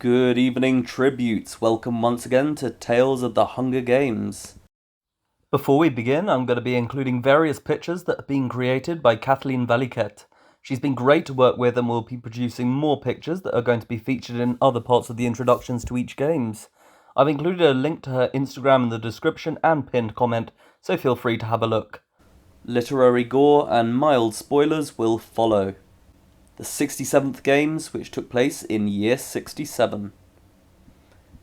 Good evening, tributes. Welcome once again to Tales of the Hunger Games. Before we begin, I'm going to be including various pictures that have been created by Kathleen Valiquette. She's been great to work with and will be producing more pictures that are going to be featured in other parts of the introductions to each games. I've included a link to her Instagram in the description and pinned comment, so feel free to have a look. Literary gore and mild spoilers will follow. The 67th Games, which took place in year 67.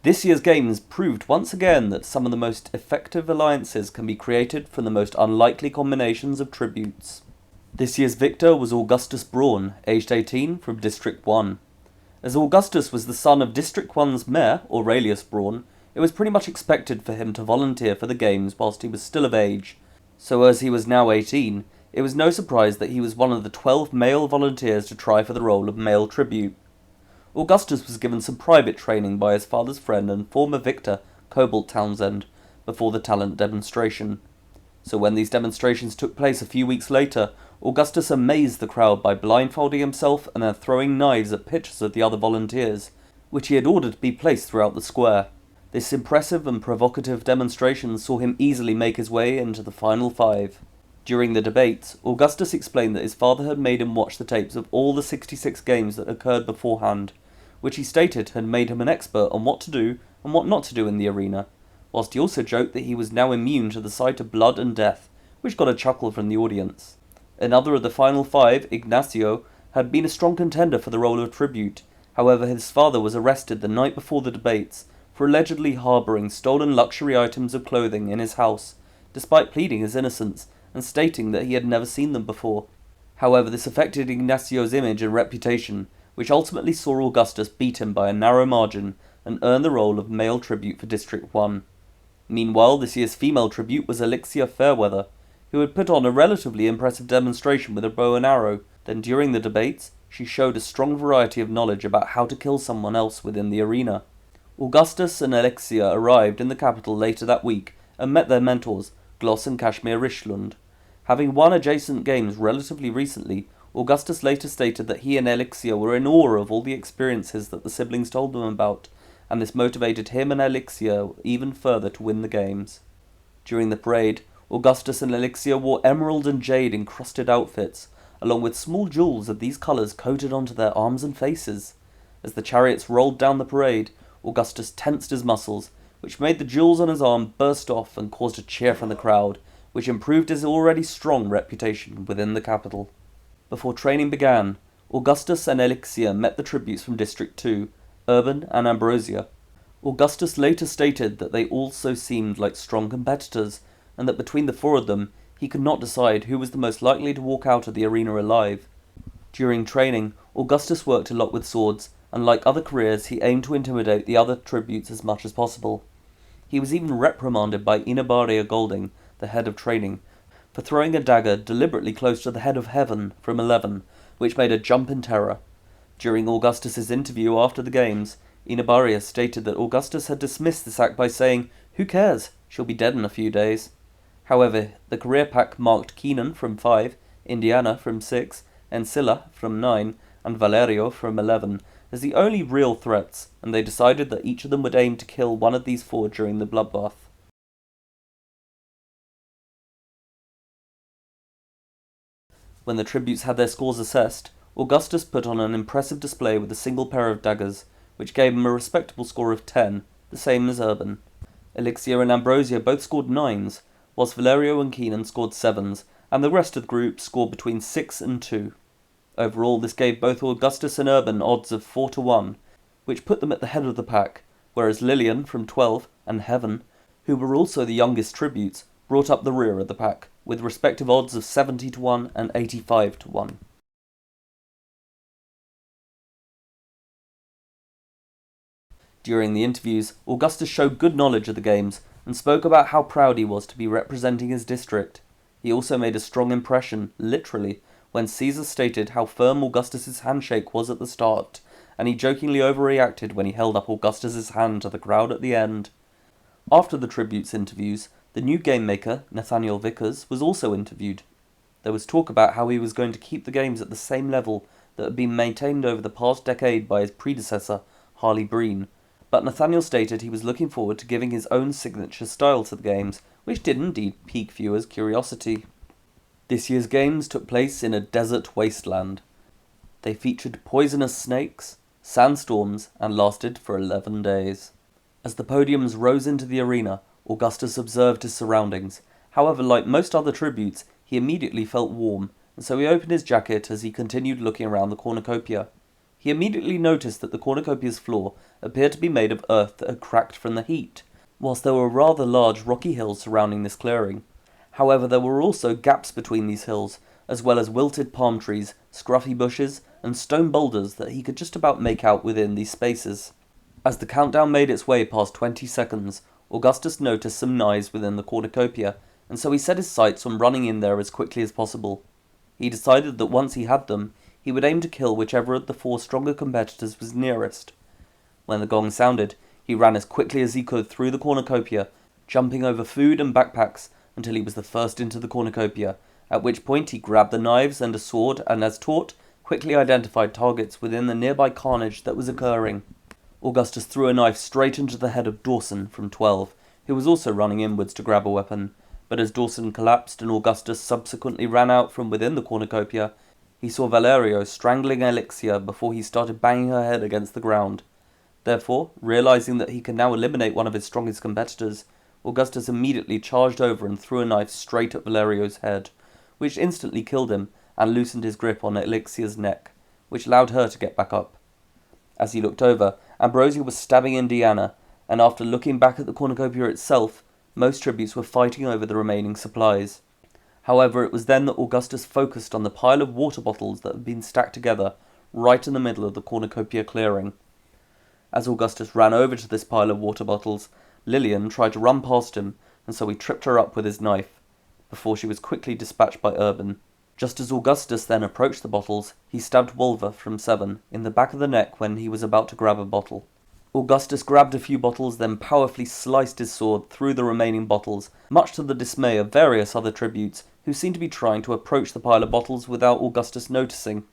This year's games proved once again that some of the most effective alliances can be created from the most unlikely combinations of tributes. This year's victor was Augustus Braun, aged 18, from District 1. As Augustus was the son of District 1's mayor, Aurelius Braun, it was pretty much expected for him to volunteer for the games whilst he was still of age, so as he was now 18, it was no surprise that he was one of the 12 male volunteers to try for the role of male tribute. Augustus was given some private training by his father's friend and former victor, Cobalt Townsend, before the talent demonstration. So when these demonstrations took place a few weeks later, Augustus amazed the crowd by blindfolding himself and then throwing knives at pictures of the other volunteers, which he had ordered to be placed throughout the square. This impressive and provocative demonstration saw him easily make his way into the final 5. During the debates, Augustus explained that his father had made him watch the tapes of all the 66 games that occurred beforehand, which he stated had made him an expert on what to do and what not to do in the arena, whilst he also joked that he was now immune to the sight of blood and death, which got a chuckle from the audience. Another of the final 5, Ignacio, had been a strong contender for the role of tribute. However, his father was arrested the night before the debates for allegedly harbouring stolen luxury items of clothing in his house, despite pleading his innocence and stating that he had never seen them before. However, this affected Ignacio's image and reputation, which ultimately saw Augustus beat him by a narrow margin and earn the role of male tribute for District 1. Meanwhile, this year's female tribute was Elixir Fairweather, who had put on a relatively impressive demonstration with a bow and arrow. Then during the debates, she showed a strong variety of knowledge about how to kill someone else within the arena. Augustus and Elixir arrived in the capital later that week and met their mentors, Gloss and Kashmir Rishlund. Having won adjacent games relatively recently, Augustus later stated that he and Elixir were in awe of all the experiences that the siblings told them about, and this motivated him and Elixir even further to win the games. During the parade, Augustus and Elixir wore emerald and jade encrusted outfits, along with small jewels of these colours coated onto their arms and faces. As the chariots rolled down the parade, Augustus tensed his muscles, which made the jewels on his arm burst off and caused a cheer from the crowd, which improved his already strong reputation within the capital. Before training began, Augustus and Elixir met the tributes from District 2, Urban and Ambrosia. Augustus later stated that they also seemed like strong competitors, and that between the 4 of them, he could not decide who was the most likely to walk out of the arena alive. During training, Augustus worked a lot with swords, and like other careers, he aimed to intimidate the other tributes as much as possible. He was even reprimanded by Inabaria Golding, the head of training, for throwing a dagger deliberately close to the head of Heaven from 11, which made her jump in terror. During Augustus's interview after the games, Inabaria stated that Augustus had dismissed this act by saying, "Who cares? She'll be dead in a few days." However, the career pack marked Keenan from 5, Indiana from 6, Encilla from 9, and Valerio from 11 as the only real threats, and they decided that each of them would aim to kill one of these 4 during the bloodbath. When the tributes had their scores assessed, Augustus put on an impressive display with a single pair of daggers, which gave him a respectable score of 10, the same as Urban. Elixir and Ambrosia both scored 9s, whilst Valerio and Keenan scored 7s, and the rest of the group scored between 6 and 2. Overall, this gave both Augustus and Urban odds of 4-1, which put them at the head of the pack, whereas Lillian from 12 and Heaven, who were also the youngest tributes, brought up the rear of the pack, with respective odds of 70-1 and 85-1. During the interviews, Augustus showed good knowledge of the games, and spoke about how proud he was to be representing his district. He also made a strong impression, literally, when Caesar stated how firm Augustus's handshake was at the start, and he jokingly overreacted when he held up Augustus's hand to the crowd at the end. After the tributes interviews, the new game maker, Nathaniel Vickers, was also interviewed. There was talk about how he was going to keep the games at the same level that had been maintained over the past decade by his predecessor, Harley Breen, but Nathaniel stated he was looking forward to giving his own signature style to the games, which did indeed pique viewers' curiosity. This year's games took place in a desert wasteland. They featured poisonous snakes, sandstorms, and lasted for 11 days. As the podiums rose into the arena, Augustus observed his surroundings. However, like most other tributes, he immediately felt warm, and so he opened his jacket as he continued looking around the cornucopia. He immediately noticed that the cornucopia's floor appeared to be made of earth that had cracked from the heat, whilst there were rather large rocky hills surrounding this clearing. However, there were also gaps between these hills, as well as wilted palm trees, scruffy bushes, and stone boulders that he could just about make out within these spaces. As the countdown made its way past 20 seconds, Augustus noticed some knives within the cornucopia, and so he set his sights on running in there as quickly as possible. He decided that once he had them, he would aim to kill whichever of the 4 stronger competitors was nearest. When the gong sounded, he ran as quickly as he could through the cornucopia, jumping over food and backpacks until he was the first into the cornucopia, at which point he grabbed the knives and a sword and, as taught, quickly identified targets within the nearby carnage that was occurring. Augustus threw a knife straight into the head of Dawson from 12, who was also running inwards to grab a weapon, but as Dawson collapsed and Augustus subsequently ran out from within the cornucopia, he saw Valerio strangling Elixir before he started banging her head against the ground. Therefore, realizing that he could now eliminate one of his strongest competitors, Augustus immediately charged over and threw a knife straight at Valerio's head, which instantly killed him and loosened his grip on Elixir's neck, which allowed her to get back up. As he looked over, Ambrosia was stabbing Indiana, and after looking back at the cornucopia itself, most tributes were fighting over the remaining supplies. However, it was then that Augustus focused on the pile of water bottles that had been stacked together right in the middle of the cornucopia clearing. As Augustus ran over to this pile of water bottles, Lillian tried to run past him, and so he tripped her up with his knife, before she was quickly dispatched by Urban. Just as Augustus then approached the bottles, he stabbed Wolver from 7 in the back of the neck when he was about to grab a bottle. Augustus grabbed a few bottles, then powerfully sliced his sword through the remaining bottles, much to the dismay of various other tributes, who seemed to be trying to approach the pile of bottles without Augustus noticing.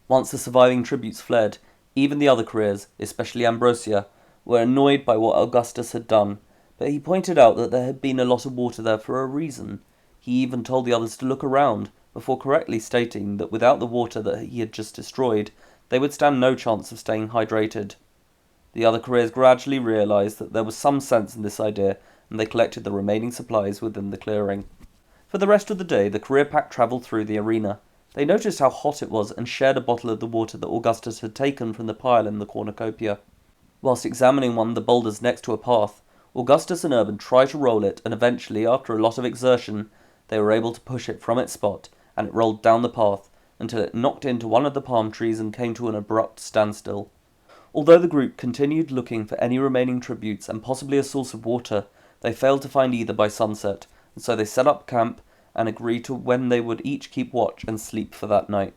Once the surviving tributes fled, even the other careers, especially Ambrosia, were annoyed by what Augustus had done, but he pointed out that there had been a lot of water there for a reason. He even told the others to look around, before correctly stating that without the water that he had just destroyed, they would stand no chance of staying hydrated. The other careers gradually realized that there was some sense in this idea, and they collected the remaining supplies within the clearing. For the rest of the day, the career pack travelled through the arena. They noticed how hot it was and shared a bottle of the water that Augustus had taken from the pile in the cornucopia. Whilst examining one of the boulders next to a path, Augustus and Urban tried to roll it, and eventually, after a lot of exertion, they were able to push it from its spot, and it rolled down the path, until it knocked into one of the palm trees and came to an abrupt standstill. Although the group continued looking for any remaining tributes and possibly a source of water, they failed to find either by sunset, and so they set up camp and agreed to when they would each keep watch and sleep for that night.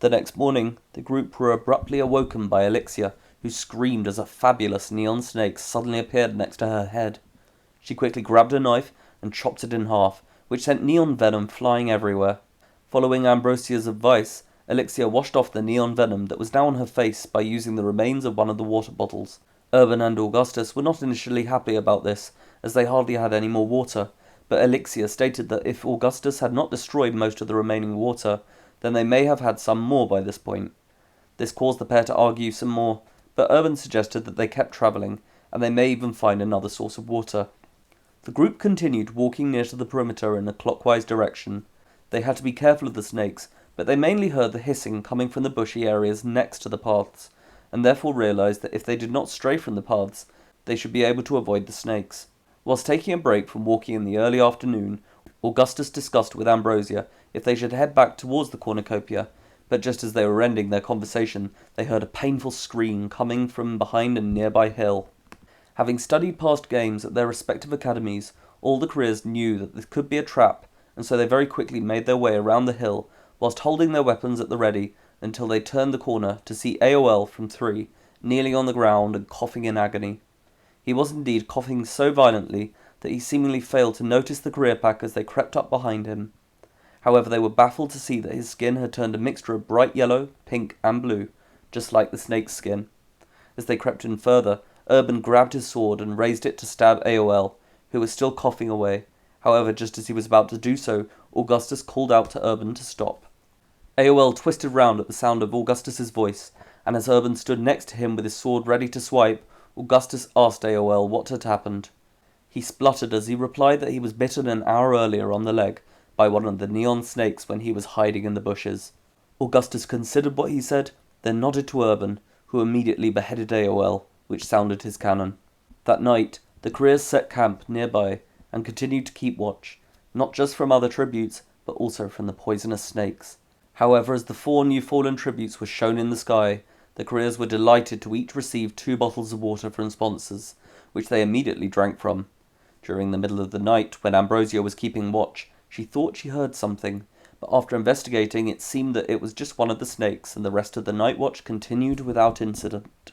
The next morning, the group were abruptly awoken by Elixir, who screamed as a fabulous neon snake suddenly appeared next to her head. She quickly grabbed a knife and chopped it in half, which sent neon venom flying everywhere. Following Ambrosia's advice, Elixir washed off the neon venom that was now on her face by using the remains of one of the water bottles. Urban and Augustus were not initially happy about this, as they hardly had any more water, but Elixir stated that if Augustus had not destroyed most of the remaining water, then they may have had some more by this point. This caused the pair to argue some more, but Urban suggested that they kept travelling, and they may even find another source of water. The group continued walking near to the perimeter in a clockwise direction. They had to be careful of the snakes, but they mainly heard the hissing coming from the bushy areas next to the paths, and therefore realized that if they did not stray from the paths, they should be able to avoid the snakes. Whilst taking a break from walking in the early afternoon, Augustus discussed with Ambrosia if they should head back towards the cornucopia, but just as they were ending their conversation, they heard a painful scream coming from behind a nearby hill. Having studied past games at their respective academies, all the careers knew that this could be a trap, and so they very quickly made their way around the hill, whilst holding their weapons at the ready, until they turned the corner to see AOL from 3, kneeling on the ground and coughing in agony. He was indeed coughing so violently that he seemingly failed to notice the career pack as they crept up behind him. However, they were baffled to see that his skin had turned a mixture of bright yellow, pink, and blue, just like the snake's skin. As they crept in further, Urban grabbed his sword and raised it to stab AOL, who was still coughing away. However, just as he was about to do so, Augustus called out to Urban to stop. AOL twisted round at the sound of Augustus's voice, and as Urban stood next to him with his sword ready to swipe, Augustus asked AOL what had happened. He spluttered as he replied that he was bitten an hour earlier on the leg by one of the neon snakes when he was hiding in the bushes. Augustus considered what he said, then nodded to Urban, who immediately beheaded AOL, which sounded his cannon. That night, the Careers set camp nearby and continued to keep watch, not just from other tributes, but also from the poisonous snakes. However, as the 4 new fallen tributes were shown in the sky, the Careers were delighted to each receive 2 bottles of water from sponsors, which they immediately drank from. During the middle of the night, when Ambrosia was keeping watch, she thought she heard something, but after investigating it seemed that it was just one of the snakes, and the rest of the night watch continued without incident.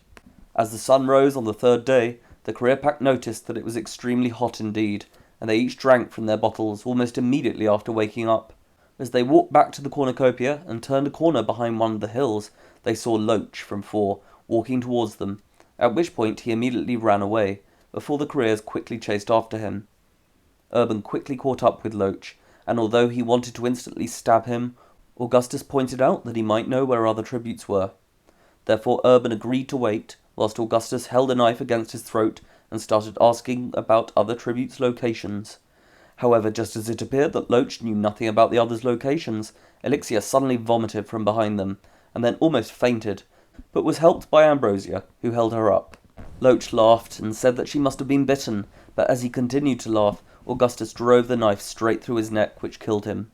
As the sun rose on the 3rd day, the Career Pack noticed that it was extremely hot indeed, and they each drank from their bottles almost immediately after waking up. As they walked back to the cornucopia and turned a corner behind one of the hills, they saw Loach from 4 walking towards them, at which point he immediately ran away, before the Careers quickly chased after him. Urban quickly caught up with Loach, and although he wanted to instantly stab him, Augustus pointed out that he might know where other tributes were. Therefore Urban agreed to wait, whilst Augustus held a knife against his throat and started asking about other tributes' locations. However, just as it appeared that Loach knew nothing about the others' locations, Elixir suddenly vomited from behind them, and then almost fainted, but was helped by Ambrosia, who held her up. Loach laughed and said that she must have been bitten, but as he continued to laugh, Augustus drove the knife straight through his neck, which killed him.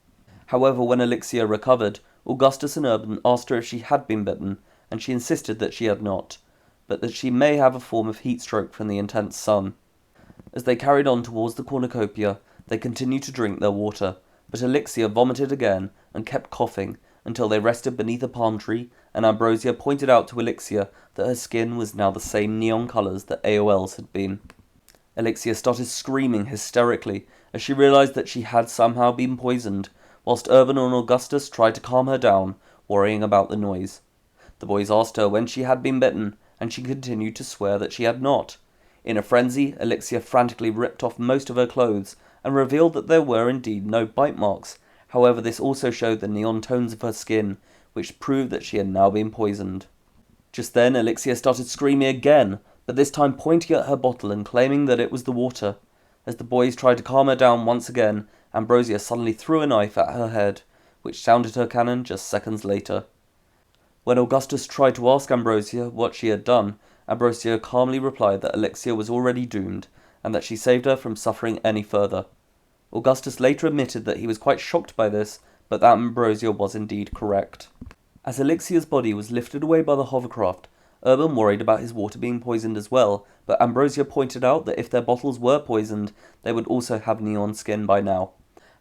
However, when Elixir recovered, Augustus and Urban asked her if she had been bitten, and she insisted that she had not, but that she may have a form of heat stroke from the intense sun. As they carried on towards the cornucopia, they continued to drink their water, but Elixir vomited again and kept coughing until they rested beneath a palm tree, and Ambrosia pointed out to Elixir that her skin was now the same neon colours that AOL's had been. Elixir started screaming hysterically as she realised that she had somehow been poisoned, whilst Urban and Augustus tried to calm her down, worrying about the noise. The boys asked her when she had been bitten, and she continued to swear that she had not. In a frenzy, Elixir frantically ripped off most of her clothes and revealed that there were indeed no bite marks. However, this also showed the neon tones of her skin, which proved that she had now been poisoned. Just then, Elixir started screaming again, but this time pointing at her bottle and claiming that it was the water. As the boys tried to calm her down once again, Ambrosia suddenly threw a knife at her head, which sounded her cannon just seconds later. When Augustus tried to ask Ambrosia what she had done, Ambrosia calmly replied that Elixir was already doomed, and that she saved her from suffering any further. Augustus later admitted that he was quite shocked by this, but that Ambrosia was indeed correct. As Elixir's body was lifted away by the hovercraft, Urban worried about his water being poisoned as well, but Ambrosia pointed out that if their bottles were poisoned, they would also have neon skin by now.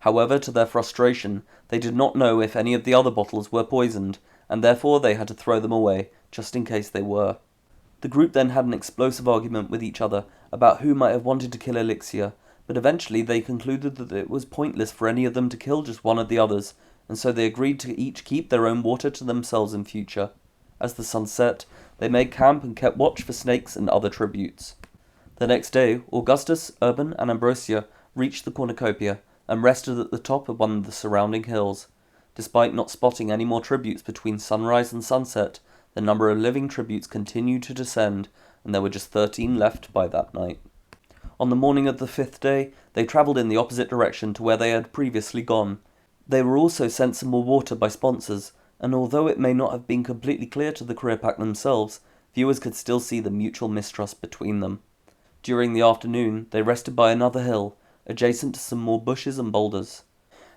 However, to their frustration, they did not know if any of the other bottles were poisoned, and therefore they had to throw them away, just in case they were. The group then had an explosive argument with each other about who might have wanted to kill Elixir, but eventually they concluded that it was pointless for any of them to kill just one of the others, and so they agreed to each keep their own water to themselves in future. As the sun set, they made camp and kept watch for snakes and other tributes. The next day, Augustus, Urban, and Ambrosia reached the cornucopia and rested at the top of one of the surrounding hills. Despite not spotting any more tributes between sunrise and sunset, the number of living tributes continued to descend, and there were just 13 left by that night. On the morning of the 5th day, they travelled in the opposite direction to where they had previously gone. They were also sent some more water by sponsors, and although it may not have been completely clear to the Career Pack themselves, viewers could still see the mutual mistrust between them. During the afternoon, they rested by another hill, adjacent to some more bushes and boulders.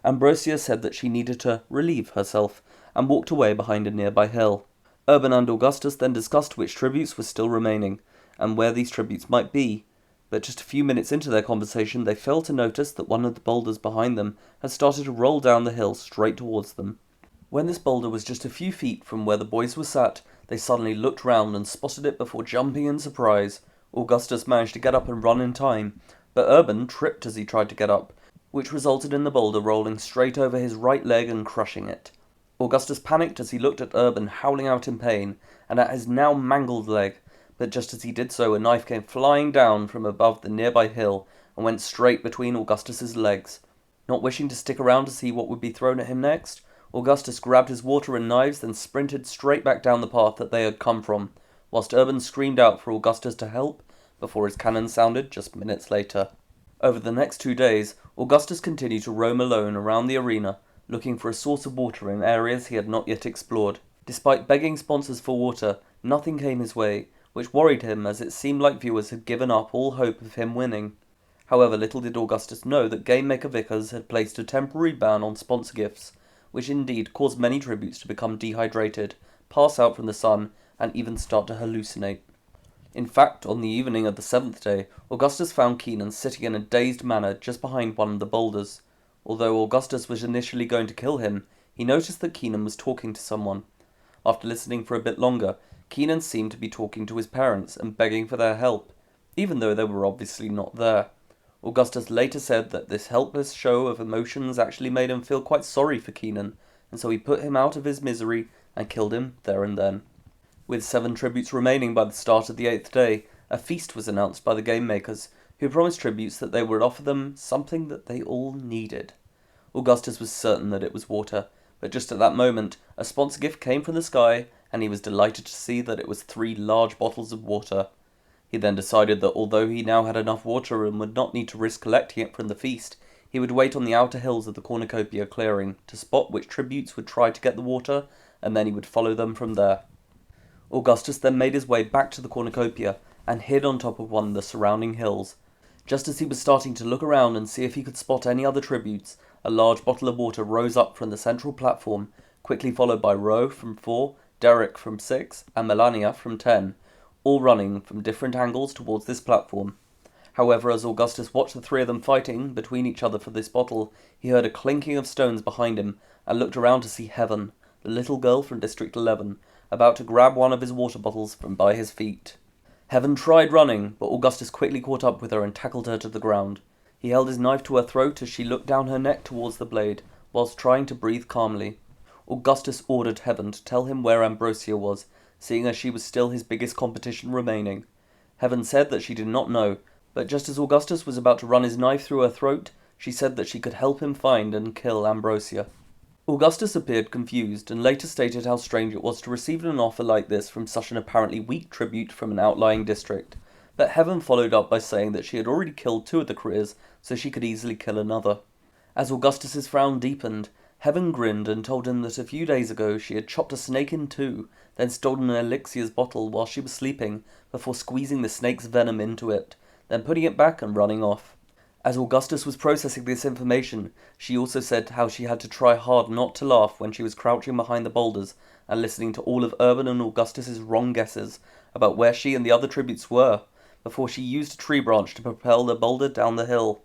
Ambrosia said that she needed to relieve herself, and walked away behind a nearby hill. Urban and Augustus then discussed which tributes were still remaining, and where these tributes might be, but just a few minutes into their conversation they failed to notice that one of the boulders behind them had started to roll down the hill straight towards them. When this boulder was just a few feet from where the boys were sat, they suddenly looked round and spotted it before jumping in surprise. Augustus managed to get up and run in time, but Urban tripped as he tried to get up, which resulted in the boulder rolling straight over his right leg and crushing it. Augustus panicked as he looked at Urban howling out in pain, and at his now mangled leg, But just as he did so, a knife came flying down from above the nearby hill and went straight between Augustus's legs. Not wishing to stick around to see what would be thrown at him next, Augustus grabbed his water and knives, then sprinted straight back down the path that they had come from, whilst Urban screamed out for Augustus to help before his cannon sounded just minutes later. Over the next 2 days, Augustus continued to roam alone around the arena, looking for a source of water in areas he had not yet explored. Despite begging sponsors for water, nothing came his way, which worried him as it seemed like viewers had given up all hope of him winning. However, little did Augustus know that Game Maker Vickers had placed a temporary ban on sponsor gifts, which indeed caused many tributes to become dehydrated, pass out from the sun, and even start to hallucinate. In fact, on the evening of the 7th day, Augustus found Keenan sitting in a dazed manner just behind one of the boulders. Although Augustus was initially going to kill him, he noticed that Keenan was talking to someone. After listening for a bit longer, Keenan seemed to be talking to his parents and begging for their help, even though they were obviously not there. Augustus later said that this helpless show of emotions actually made him feel quite sorry for Keenan, and so he put him out of his misery and killed him there and then. With 7 tributes remaining by the start of the 8th day, a feast was announced by the game makers, who promised tributes that they would offer them something that they all needed. Augustus was certain that it was water, but just at that moment, a sponsor gift came from the sky, and he was delighted to see that it was 3 large bottles of water. He then decided that although he now had enough water and would not need to risk collecting it from the feast, he would wait on the outer hills of the cornucopia clearing to spot which tributes would try to get the water, and then he would follow them from there. Augustus then made his way back to the cornucopia and hid on top of one of the surrounding hills. Just as he was starting to look around and see if he could spot any other tributes, a large bottle of water rose up from the central platform, quickly followed by Ro from 4, Derek from 6, and Melania from 10, all running from different angles towards this platform. However, as Augustus watched the 3 of them fighting between each other for this bottle, he heard a clinking of stones behind him and looked around to see Heaven, the little girl from District 11, about to grab one of his water bottles from by his feet. Heaven tried running, but Augustus quickly caught up with her and tackled her to the ground. He held his knife to her throat as she looked down her neck towards the blade, whilst trying to breathe calmly. Augustus ordered Heaven to tell him where Ambrosia was, seeing as she was still his biggest competition remaining. Heaven said that she did not know, but just as Augustus was about to run his knife through her throat, she said that she could help him find and kill Ambrosia. Augustus appeared confused, and later stated how strange it was to receive an offer like this from such an apparently weak tribute from an outlying district, but Heaven followed up by saying that she had already killed 2 of the careers, so she could easily kill another. As Augustus's frown deepened, Heaven grinned and told him that a few days ago she had chopped a snake in 2, then stolen an elixir's bottle while she was sleeping, before squeezing the snake's venom into it, then putting it back and running off. As Augustus was processing this information, she also said how she had to try hard not to laugh when she was crouching behind the boulders and listening to all of Urban and Augustus's wrong guesses about where she and the other tributes were, before she used a tree branch to propel the boulder down the hill.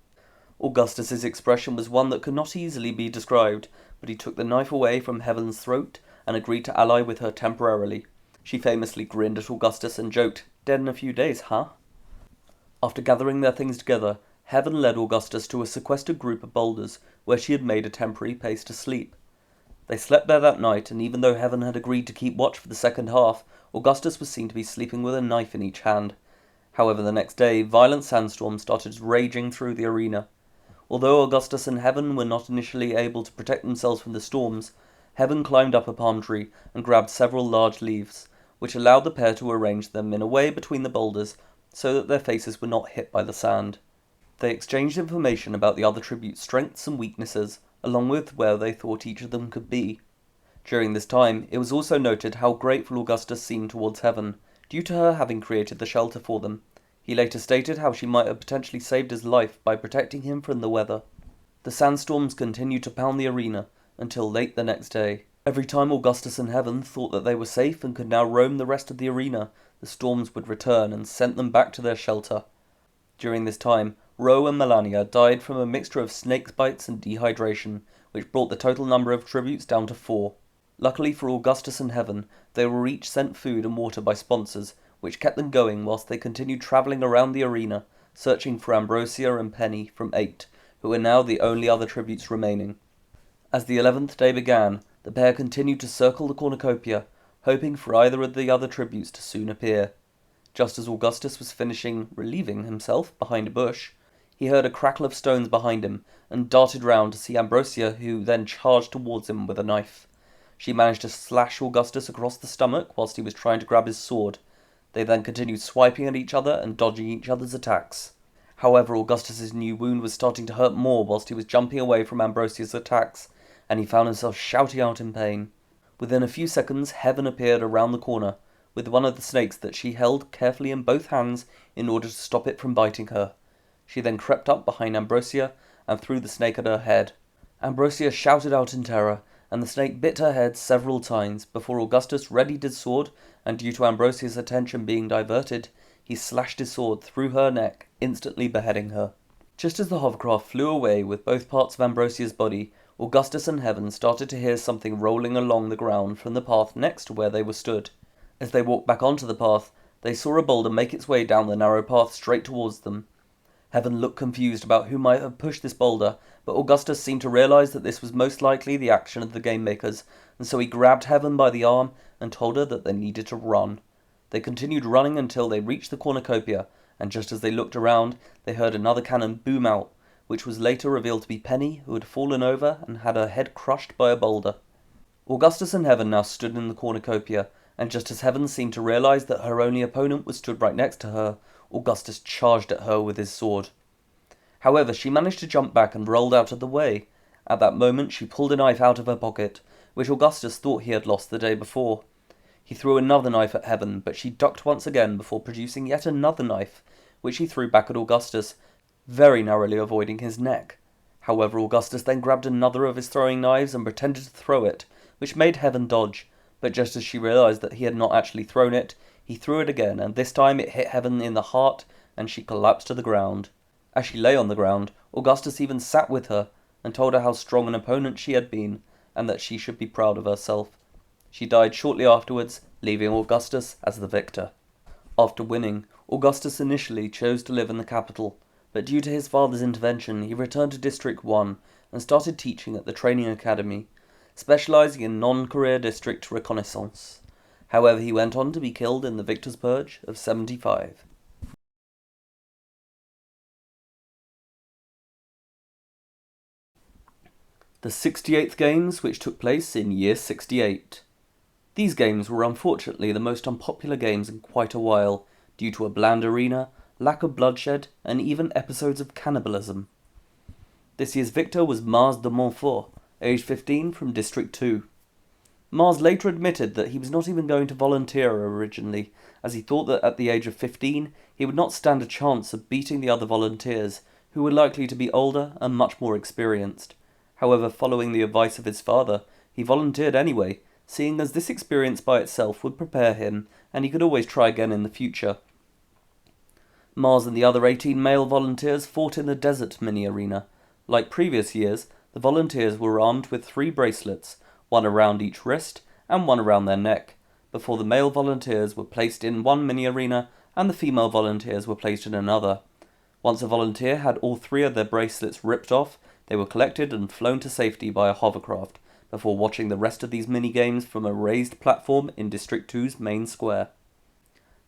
Augustus's expression was one that could not easily be described, but he took the knife away from Heaven's throat and agreed to ally with her temporarily. She famously grinned at Augustus and joked, "Dead in a few days, huh?" After gathering their things together, Heaven led Augustus to a sequestered group of boulders, where she had made a temporary place to sleep. They slept there that night, and even though Heaven had agreed to keep watch for the second half, Augustus was seen to be sleeping with a knife in each hand. However, the next day, violent sandstorms started raging through the arena. Although Augustus and Heaven were not initially able to protect themselves from the storms, Heaven climbed up a palm tree and grabbed several large leaves, which allowed the pair to arrange them in a way between the boulders so that their faces were not hit by the sand. They exchanged information about the other tributes' strengths and weaknesses, along with where they thought each of them could be. During this time, it was also noted how grateful Augustus seemed towards Heaven, due to her having created the shelter for them. He later stated how she might have potentially saved his life by protecting him from the weather. The sandstorms continued to pound the arena until late the next day. Every time Augustus and Heaven thought that they were safe and could now roam the rest of the arena, the storms would return and sent them back to their shelter. During this time, Ro and Melania died from a mixture of snake bites and dehydration, which brought the total number of tributes down to 4. Luckily for Augustus and Heaven, they were each sent food and water by sponsors, which kept them going whilst they continued travelling around the arena, searching for Ambrosia and Penny from 8, who were now the only other tributes remaining. As the 11th day began, the pair continued to circle the cornucopia, hoping for either of the other tributes to soon appear. Just as Augustus was finishing relieving himself behind a bush, he heard a crackle of stones behind him and darted round to see Ambrosia, who then charged towards him with a knife. She managed to slash Augustus across the stomach whilst he was trying to grab his sword. They then continued swiping at each other and dodging each other's attacks. However, Augustus's new wound was starting to hurt more whilst he was jumping away from Ambrosia's attacks, and he found himself shouting out in pain. Within a few seconds, Heaven appeared around the corner, with one of the snakes that she held carefully in both hands in order to stop it from biting her. She then crept up behind Ambrosia and threw the snake at her head. Ambrosia shouted out in terror, and the snake bit her head several times before Augustus readied his sword, and due to Ambrosia's attention being diverted, he slashed his sword through her neck, instantly beheading her. Just as the hovercraft flew away with both parts of Ambrosia's body, Augustus and Heaven started to hear something rolling along the ground from the path next to where they were stood. As they walked back onto the path, they saw a boulder make its way down the narrow path straight towards them. Heaven looked confused about who might have pushed this boulder, but Augustus seemed to realise that this was most likely the action of the game makers, and so he grabbed Heaven by the arm and told her that they needed to run. They continued running until they reached the cornucopia, and just as they looked around, they heard another cannon boom out, which was later revealed to be Penny, who had fallen over and had her head crushed by a boulder. Augustus and Heaven now stood in the cornucopia, and just as Heaven seemed to realise that her only opponent was stood right next to her, Augustus charged at her with his sword. However, she managed to jump back and rolled out of the way. At that moment, she pulled a knife out of her pocket, which Augustus thought he had lost the day before. He threw another knife at Heaven, but she ducked once again before producing yet another knife, which he threw back at Augustus, very narrowly avoiding his neck. However, Augustus then grabbed another of his throwing knives and pretended to throw it, which made Heaven dodge, but just as she realised that he had not actually thrown it, he threw it again, and this time it hit Heaven in the heart, and she collapsed to the ground. As she lay on the ground, Augustus even sat with her, and told her how strong an opponent she had been, and that she should be proud of herself. She died shortly afterwards, leaving Augustus as the victor. After winning, Augustus initially chose to live in the capital, but due to his father's intervention, he returned to District 1 and started teaching at the training academy, specialising in non-career district reconnaissance. However, he went on to be killed in the Victor's Purge of 75. The 68th Games, which took place in year 68. These games were unfortunately the most unpopular games in quite a while, due to a bland arena, lack of bloodshed, and even episodes of cannibalism. This year's victor was Mars de Montfort, aged 15, from District 2. Mars later admitted that he was not even going to volunteer originally, as he thought that at the age of 15 he would not stand a chance of beating the other volunteers, who were likely to be older and much more experienced. However, following the advice of his father, he volunteered anyway, seeing as this experience by itself would prepare him, and he could always try again in the future. Mars and the other 18 male volunteers fought in the desert mini-arena. Like previous years, the volunteers were armed with 3 bracelets, one around each wrist and one around their neck, before the male volunteers were placed in one mini-arena and the female volunteers were placed in another. Once a volunteer had all 3 of their bracelets ripped off, they were collected and flown to safety by a hovercraft, before watching the rest of these mini-games from a raised platform in District 2's main square.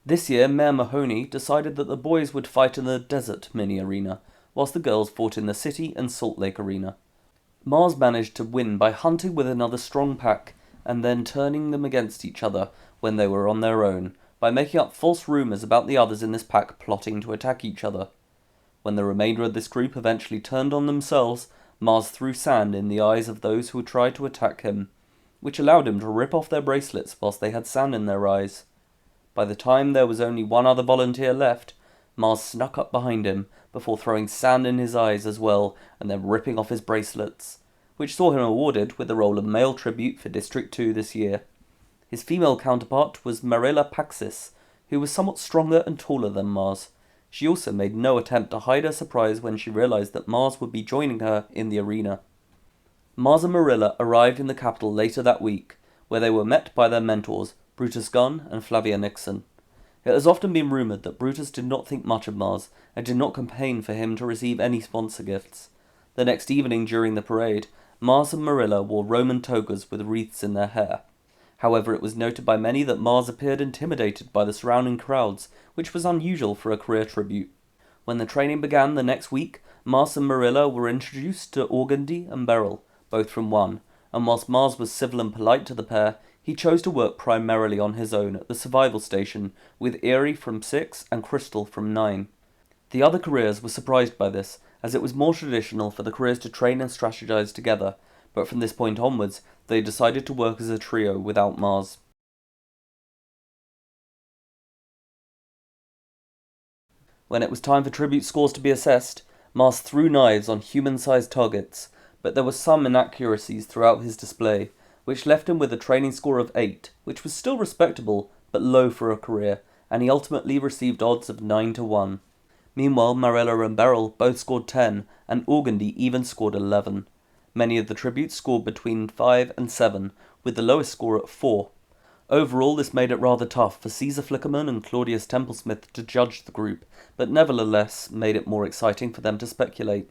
This year, Mayor Mahoney decided that the boys would fight in the desert mini-arena, whilst the girls fought in the city and Salt Lake arena. Mars managed to win by hunting with another strong pack, and then turning them against each other when they were on their own, by making up false rumours about the others in this pack plotting to attack each other. When the remainder of this group eventually turned on themselves, Mars threw sand in the eyes of those who tried to attack him, which allowed him to rip off their bracelets whilst they had sand in their eyes. By the time there was only one other volunteer left, Mars snuck up behind him before throwing sand in his eyes as well and then ripping off his bracelets, which saw him awarded with the role of male tribute for District 2 this year. His female counterpart was Marilla Paxis, who was somewhat stronger and taller than Mars. She also made no attempt to hide her surprise when she realised that Mars would be joining her in the arena. Mars and Marilla arrived in the capital later that week, where they were met by their mentors, Brutus Gunn and Flavia Nixon. It has often been rumoured that Brutus did not think much of Mars, and did not campaign for him to receive any sponsor gifts. The next evening during the parade, Mars and Marilla wore Roman togas with wreaths in their hair. However, it was noted by many that Mars appeared intimidated by the surrounding crowds, which was unusual for a career tribute. When the training began the next week, Mars and Marilla were introduced to Organdy and Beryl, both from 1, and whilst Mars was civil and polite to the pair, he chose to work primarily on his own at the survival station, with Erie from 6 and Crystal from 9. The other careers were surprised by this, as it was more traditional for the careers to train and strategize together, but from this point onwards, they decided to work as a trio without Mars. When it was time for tribute scores to be assessed, Mars threw knives on human-sized targets, but there were some inaccuracies throughout his display, which left him with a training score of 8, which was still respectable, but low for a career, and he ultimately received odds of 9-1. Meanwhile, Marilla and Beryl both scored 10, and Organdy even scored 11. Many of the tributes scored between 5 and 7, with the lowest score at 4. Overall, this made it rather tough for Caesar Flickerman and Claudius Templesmith to judge the group, but nevertheless made it more exciting for them to speculate.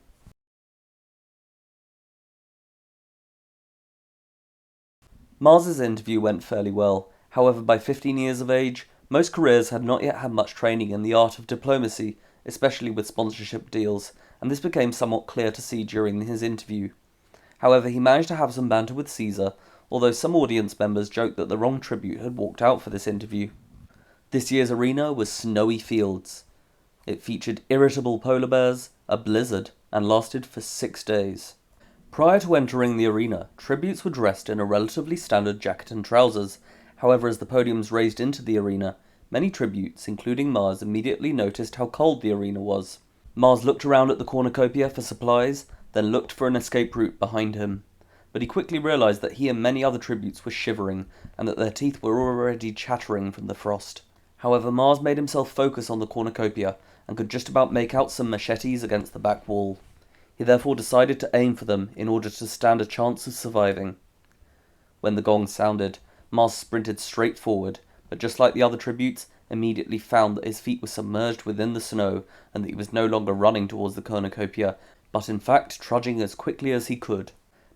Mars's interview went fairly well. However, by 15 years of age, most careers had not yet had much training in the art of diplomacy, especially with sponsorship deals, and this became somewhat clear to see during his interview. However, he managed to have some banter with Caesar, although some audience members joked that the wrong tribute had walked out for this interview. This year's arena was Snowy Fields. It featured irritable polar bears, a blizzard, and lasted for 6 days. Prior to entering the arena, tributes were dressed in a relatively standard jacket and trousers. However, as the podiums raised into the arena, many tributes, including Mars, immediately noticed how cold the arena was. Mars looked around at the cornucopia for supplies, then looked for an escape route behind him. But he quickly realized that he and many other tributes were shivering, and that their teeth were already chattering from the frost. However, Mars made himself focus on the cornucopia, and could just about make out some machetes against the back wall. He therefore decided to aim for them in order to stand a chance of surviving. When the gong sounded, Mars sprinted straight forward, but just like the other tributes, immediately found that his feet were submerged within the snow, and that he was no longer running towards the cornucopia, but in fact trudging as quickly as he could.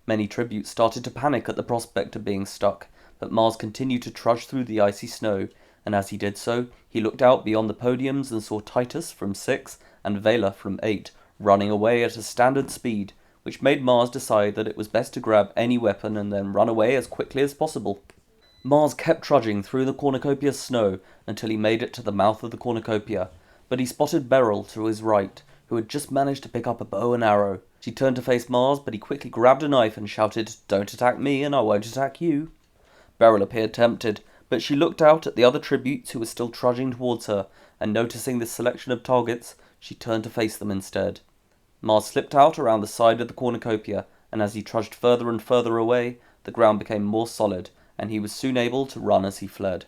Many tributes started to panic at the prospect of being stuck, but Mars continued to trudge through the icy snow, and as he did so, he looked out beyond the podiums and saw Titus from 6 and Vela from 8 running away at a standard speed, which made Mars decide that it was best to grab any weapon and then run away as quickly as possible. Mars kept trudging through the cornucopia's snow until he made it to the mouth of the cornucopia, but he spotted Beryl to his right, who had just managed to pick up a bow and arrow. She turned to face Mars, but he quickly grabbed a knife and shouted, "Don't attack me and I won't attack you." Beryl appeared tempted, but she looked out at the other tributes who were still trudging towards her, and noticing this selection of targets, she turned to face them instead. Mars slipped out around the side of the cornucopia, and as he trudged further and further away, the ground became more solid, and he was soon able to run as he fled.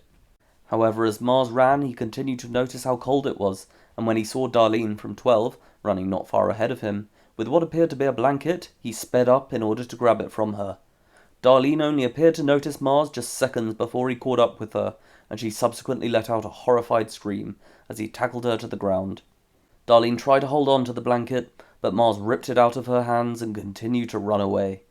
However, as Mars ran, he continued to notice how cold it was, and when he saw Darlene from 12 running not far ahead of him, with what appeared to be a blanket, he sped up in order to grab it from her. Darlene only appeared to notice Mars just seconds before he caught up with her, and she subsequently let out a horrified scream as he tackled her to the ground. Darlene tried to hold on to the blanket, but Mars ripped it out of her hands and continued to run away.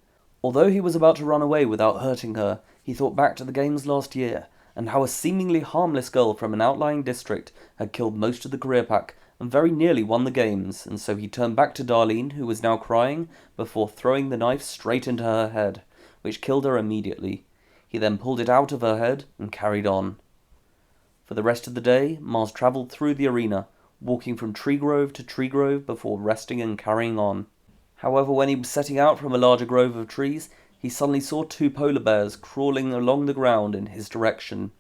Although he was about to run away without hurting her, he thought back to the games last year, and how a seemingly harmless girl from an outlying district had killed most of the career pack and very nearly won the games, and so he turned back to Darlene, who was now crying, before throwing the knife straight into her head, which killed her immediately. He then pulled it out of her head and carried on. For the rest of the day, Mars travelled through the arena, walking from tree grove to tree grove before resting and carrying on. However, when he was setting out from a larger grove of trees, he suddenly saw 2 polar bears crawling along the ground in his direction.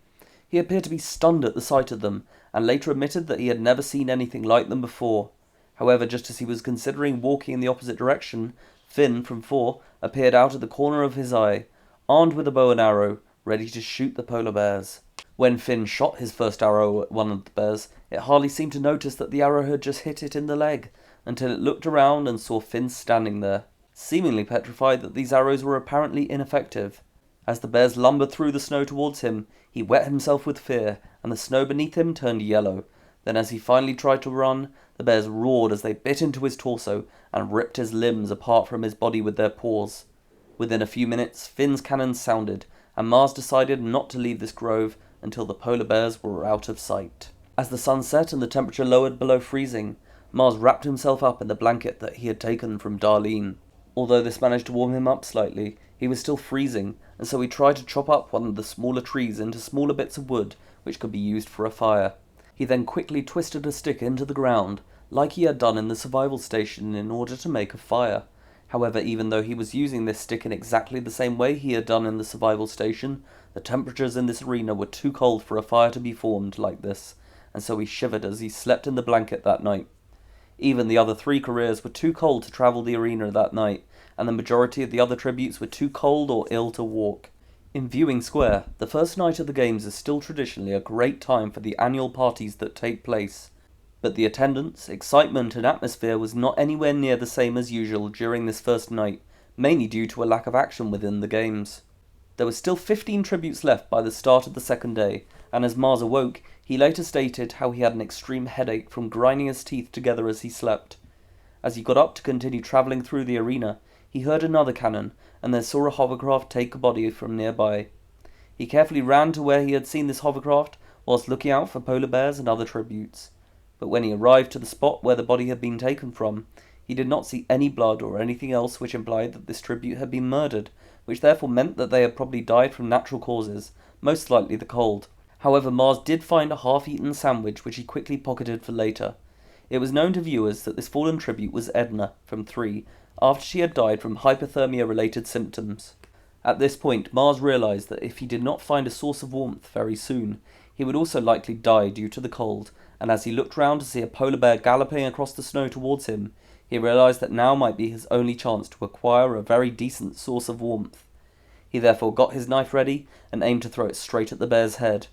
He appeared to be stunned at the sight of them, and later admitted that he had never seen anything like them before. However, just as he was considering walking in the opposite direction, Finn, from 4, appeared out of the corner of his eye, armed with a bow and arrow, ready to shoot the polar bears. When Finn shot his first arrow at one of the bears, it hardly seemed to notice that the arrow had just hit it in the leg, until it looked around and saw Finn standing there, seemingly petrified that these arrows were apparently ineffective. As the bears lumbered through the snow towards him, he wet himself with fear, and the snow beneath him turned yellow. Then as he finally tried to run, the bears roared as they bit into his torso and ripped his limbs apart from his body with their paws. Within a few minutes, Finn's cannon sounded, and Mars decided not to leave this grove until the polar bears were out of sight. As the sun set and the temperature lowered below freezing, Mars wrapped himself up in the blanket that he had taken from Darlene. Although this managed to warm him up slightly, he was still freezing, and so he tried to chop up one of the smaller trees into smaller bits of wood which could be used for a fire. He then quickly twisted a stick into the ground, like he had done in the survival station, in order to make a fire. However, even though he was using this stick in exactly the same way he had done in the survival station, the temperatures in this arena were too cold for a fire to be formed like this, and so he shivered as he slept in the blanket that night. Even the other 3 careers were too cold to travel the arena that night, and the majority of the other tributes were too cold or ill to walk. In Viewing Square, the first night of the games is still traditionally a great time for the annual parties that take place, but the attendance, excitement and atmosphere was not anywhere near the same as usual during this first night, mainly due to a lack of action within the games. There were still 15 tributes left by the start of the second day, and as Mars awoke, he later stated how he had an extreme headache from grinding his teeth together as he slept. As he got up to continue travelling through the arena, he heard another cannon, and then saw a hovercraft take a body from nearby. He carefully ran to where he had seen this hovercraft, whilst looking out for polar bears and other tributes. But when he arrived to the spot where the body had been taken from, he did not see any blood or anything else which implied that this tribute had been murdered, which therefore meant that they had probably died from natural causes, most likely the cold. However, Mars did find a half-eaten sandwich which he quickly pocketed for later. It was known to viewers that this fallen tribute was Edna, from 3, after she had died from hypothermia-related symptoms. At this point, Mars realised that if he did not find a source of warmth very soon, he would also likely die due to the cold, and as he looked round to see a polar bear galloping across the snow towards him, he realised that now might be his only chance to acquire a very decent source of warmth. He therefore got his knife ready and aimed to throw it straight at the bear's head.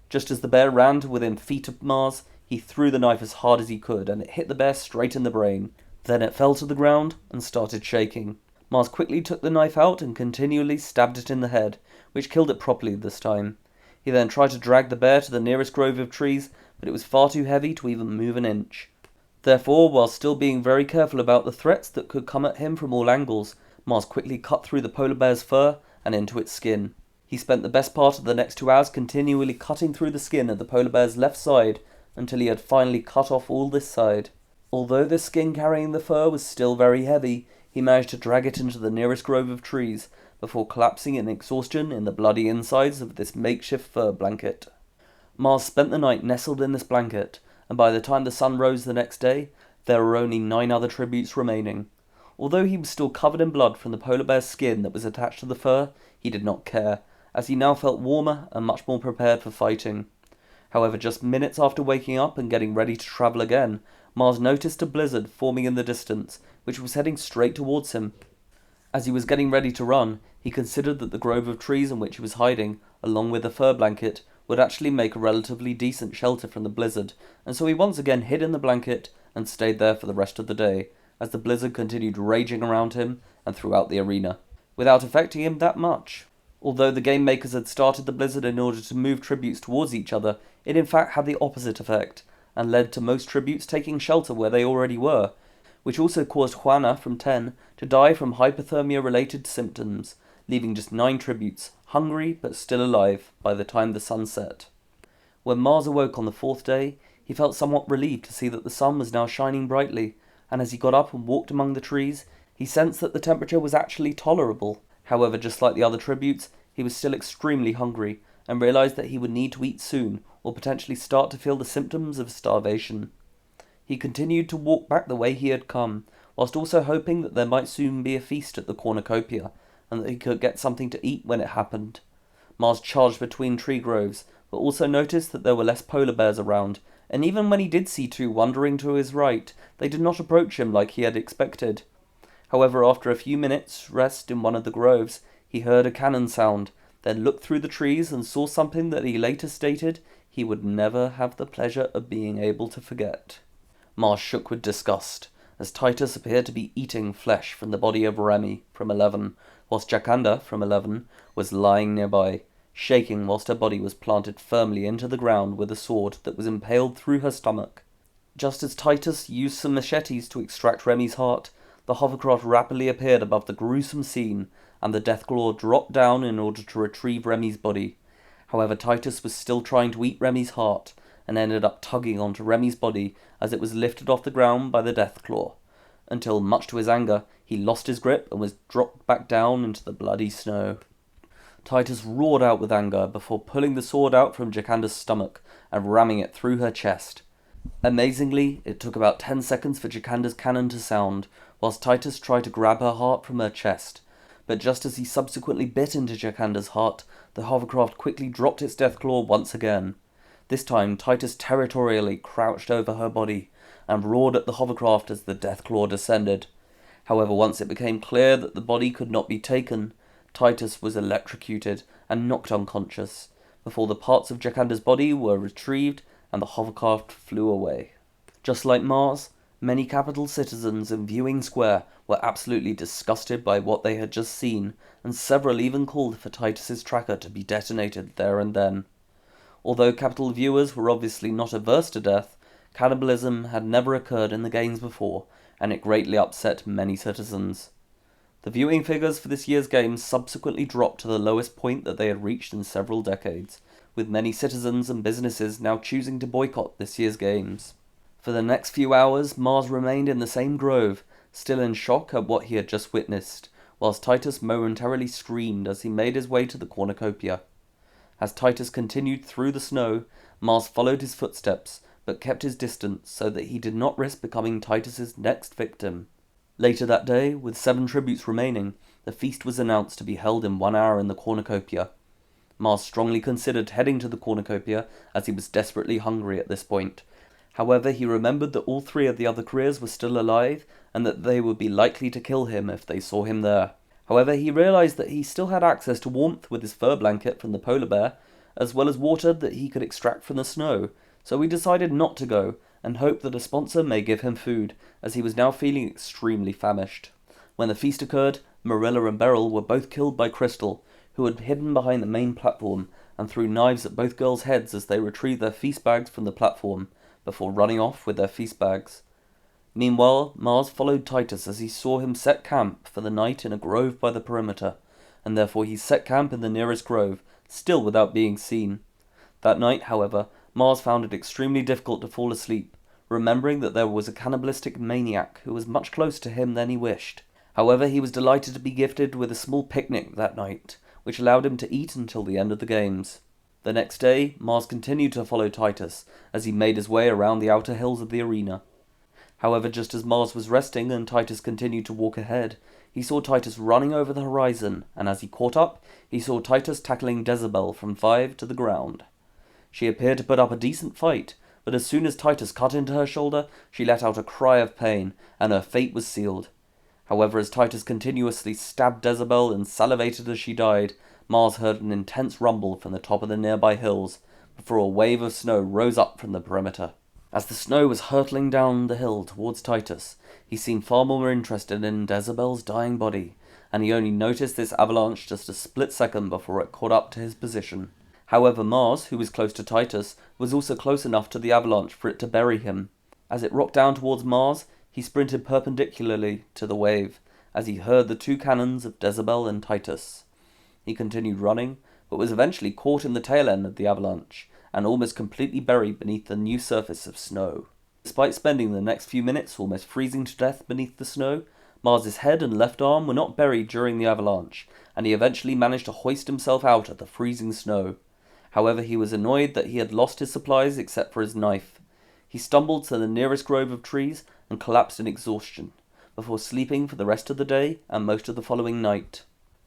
Just as the bear ran to within feet of Mars, he threw the knife as hard as he could, and it hit the bear straight in the brain. Then it fell to the ground and started shaking. Mars quickly took the knife out and continually stabbed it in the head, which killed it properly this time. He then tried to drag the bear to the nearest grove of trees, but it was far too heavy to even move an inch. Therefore, while still being very careful about the threats that could come at him from all angles, Mars quickly cut through the polar bear's fur and into its skin. He spent the best part of the next 2 hours continually cutting through the skin of the polar bear's left side until he had finally cut off all this side. Although the skin carrying the fur was still very heavy, he managed to drag it into the nearest grove of trees before collapsing in exhaustion in the bloody insides of this makeshift fur blanket. Mars spent the night nestled in this blanket, and by the time the sun rose the next day, there were only 9 other tributes remaining. Although he was still covered in blood from the polar bear's skin that was attached to the fur, he did not care, as he now felt warmer and much more prepared for fighting. However, just minutes after waking up and getting ready to travel again, Mars noticed a blizzard forming in the distance, which was heading straight towards him. As he was getting ready to run, he considered that the grove of trees in which he was hiding, along with the fur blanket, would actually make a relatively decent shelter from the blizzard, and so he once again hid in the blanket and stayed there for the rest of the day, as the blizzard continued raging around him and throughout the arena, without affecting him that much. Although the game makers had started the blizzard in order to move tributes towards each other, it in fact had the opposite effect, and led to most tributes taking shelter where they already were, which also caused Juana from 10 to die from hypothermia-related symptoms, leaving just 9 tributes, hungry but still alive, by the time the sun set. When Mars awoke on the 4th day, he felt somewhat relieved to see that the sun was now shining brightly, and as he got up and walked among the trees, he sensed that the temperature was actually tolerable. However, just like the other tributes, he was still extremely hungry, and realised that he would need to eat soon, or potentially start to feel the symptoms of starvation. He continued to walk back the way he had come, whilst also hoping that there might soon be a feast at the cornucopia, and that he could get something to eat when it happened. Mars charged between tree groves, but also noticed that there were less polar bears around, and even when he did see 2 wandering to his right, they did not approach him like he had expected. However, after a few minutes' rest in one of the groves, he heard a cannon sound, then looked through the trees and saw something that he later stated he would never have the pleasure of being able to forget. Mars shook with disgust, as Titus appeared to be eating flesh from the body of Remy, from 11, whilst Jacanda, from 11, was lying nearby, shaking whilst her body was planted firmly into the ground with a sword that was impaled through her stomach. Just as Titus used some machetes to extract Remy's heart, the hovercraft rapidly appeared above the gruesome scene, and the Deathclaw dropped down in order to retrieve Remy's body. However, Titus was still trying to eat Remy's heart, and ended up tugging onto Remy's body as it was lifted off the ground by the Deathclaw, until, much to his anger, he lost his grip and was dropped back down into the bloody snow. Titus roared out with anger before pulling the sword out from Jacanda's stomach and ramming it through her chest. Amazingly, it took about 10 seconds for Jacanda's cannon to sound, whilst Titus tried to grab her heart from her chest. But just as he subsequently bit into Jacanda's heart, the hovercraft quickly dropped its Deathclaw once again. This time, Titus territorially crouched over her body and roared at the hovercraft as the Deathclaw descended. However, once it became clear that the body could not be taken, Titus was electrocuted and knocked unconscious, before the parts of Jacanda's body were retrieved and the hovercraft flew away. Just like Mars, many capital citizens in Viewing Square were absolutely disgusted by what they had just seen, and several even called for Titus's tracker to be detonated there and then. Although capital viewers were obviously not averse to death, cannibalism had never occurred in the games before, and it greatly upset many citizens. The viewing figures for this year's games subsequently dropped to the lowest point that they had reached in several decades, with many citizens and businesses now choosing to boycott this year's games. For the next few hours, Mars remained in the same grove, still in shock at what he had just witnessed, whilst Titus momentarily screamed as he made his way to the cornucopia. As Titus continued through the snow, Mars followed his footsteps, but kept his distance so that he did not risk becoming Titus's next victim. Later that day, with 7 tributes remaining, the feast was announced to be held in 1 hour in the cornucopia. Mars strongly considered heading to the cornucopia, as he was desperately hungry at this point. However, he remembered that all 3 of the other careers were still alive, and that they would be likely to kill him if they saw him there. However, he realized that he still had access to warmth with his fur blanket from the polar bear, as well as water that he could extract from the snow, so he decided not to go, and hoped that a sponsor may give him food, as he was now feeling extremely famished. When the feast occurred, Marilla and Beryl were both killed by Crystal, who had hidden behind the main platform, and threw knives at both girls' heads as they retrieved their feast bags from the platform, before running off with their feast bags. Meanwhile, Mars followed Titus as he saw him set camp for the night in a grove by the perimeter, and therefore he set camp in the nearest grove, still without being seen. That night, however, Mars found it extremely difficult to fall asleep, remembering that there was a cannibalistic maniac who was much closer to him than he wished. However, he was delighted to be gifted with a small picnic that night, which allowed him to eat until the end of the games. The next day, Mars continued to follow Titus as he made his way around the outer hills of the arena. However, just as Mars was resting and Titus continued to walk ahead, he saw Titus running over the horizon, and as he caught up, he saw Titus tackling Jezebel from 5 to the ground. She appeared to put up a decent fight, but as soon as Titus cut into her shoulder, she let out a cry of pain, and her fate was sealed. However, as Titus continuously stabbed Jezebel and salivated as she died, Mars heard an intense rumble from the top of the nearby hills, before a wave of snow rose up from the perimeter. As the snow was hurtling down the hill towards Titus, he seemed far more interested in Jezebel's dying body, and he only noticed this avalanche just a split second before it caught up to his position. However, Mars, who was close to Titus, was also close enough to the avalanche for it to bury him. As it rocked down towards Mars, he sprinted perpendicularly to the wave, as he heard the 2 cannons of Jezebel and Titus. He continued running, but was eventually caught in the tail end of the avalanche, and almost completely buried beneath the new surface of snow. Despite spending the next few minutes almost freezing to death beneath the snow, Mars's head and left arm were not buried during the avalanche, and he eventually managed to hoist himself out of the freezing snow. However, he was annoyed that he had lost his supplies except for his knife. He stumbled to the nearest grove of trees and collapsed in exhaustion, before sleeping for the rest of the day and most of the following night.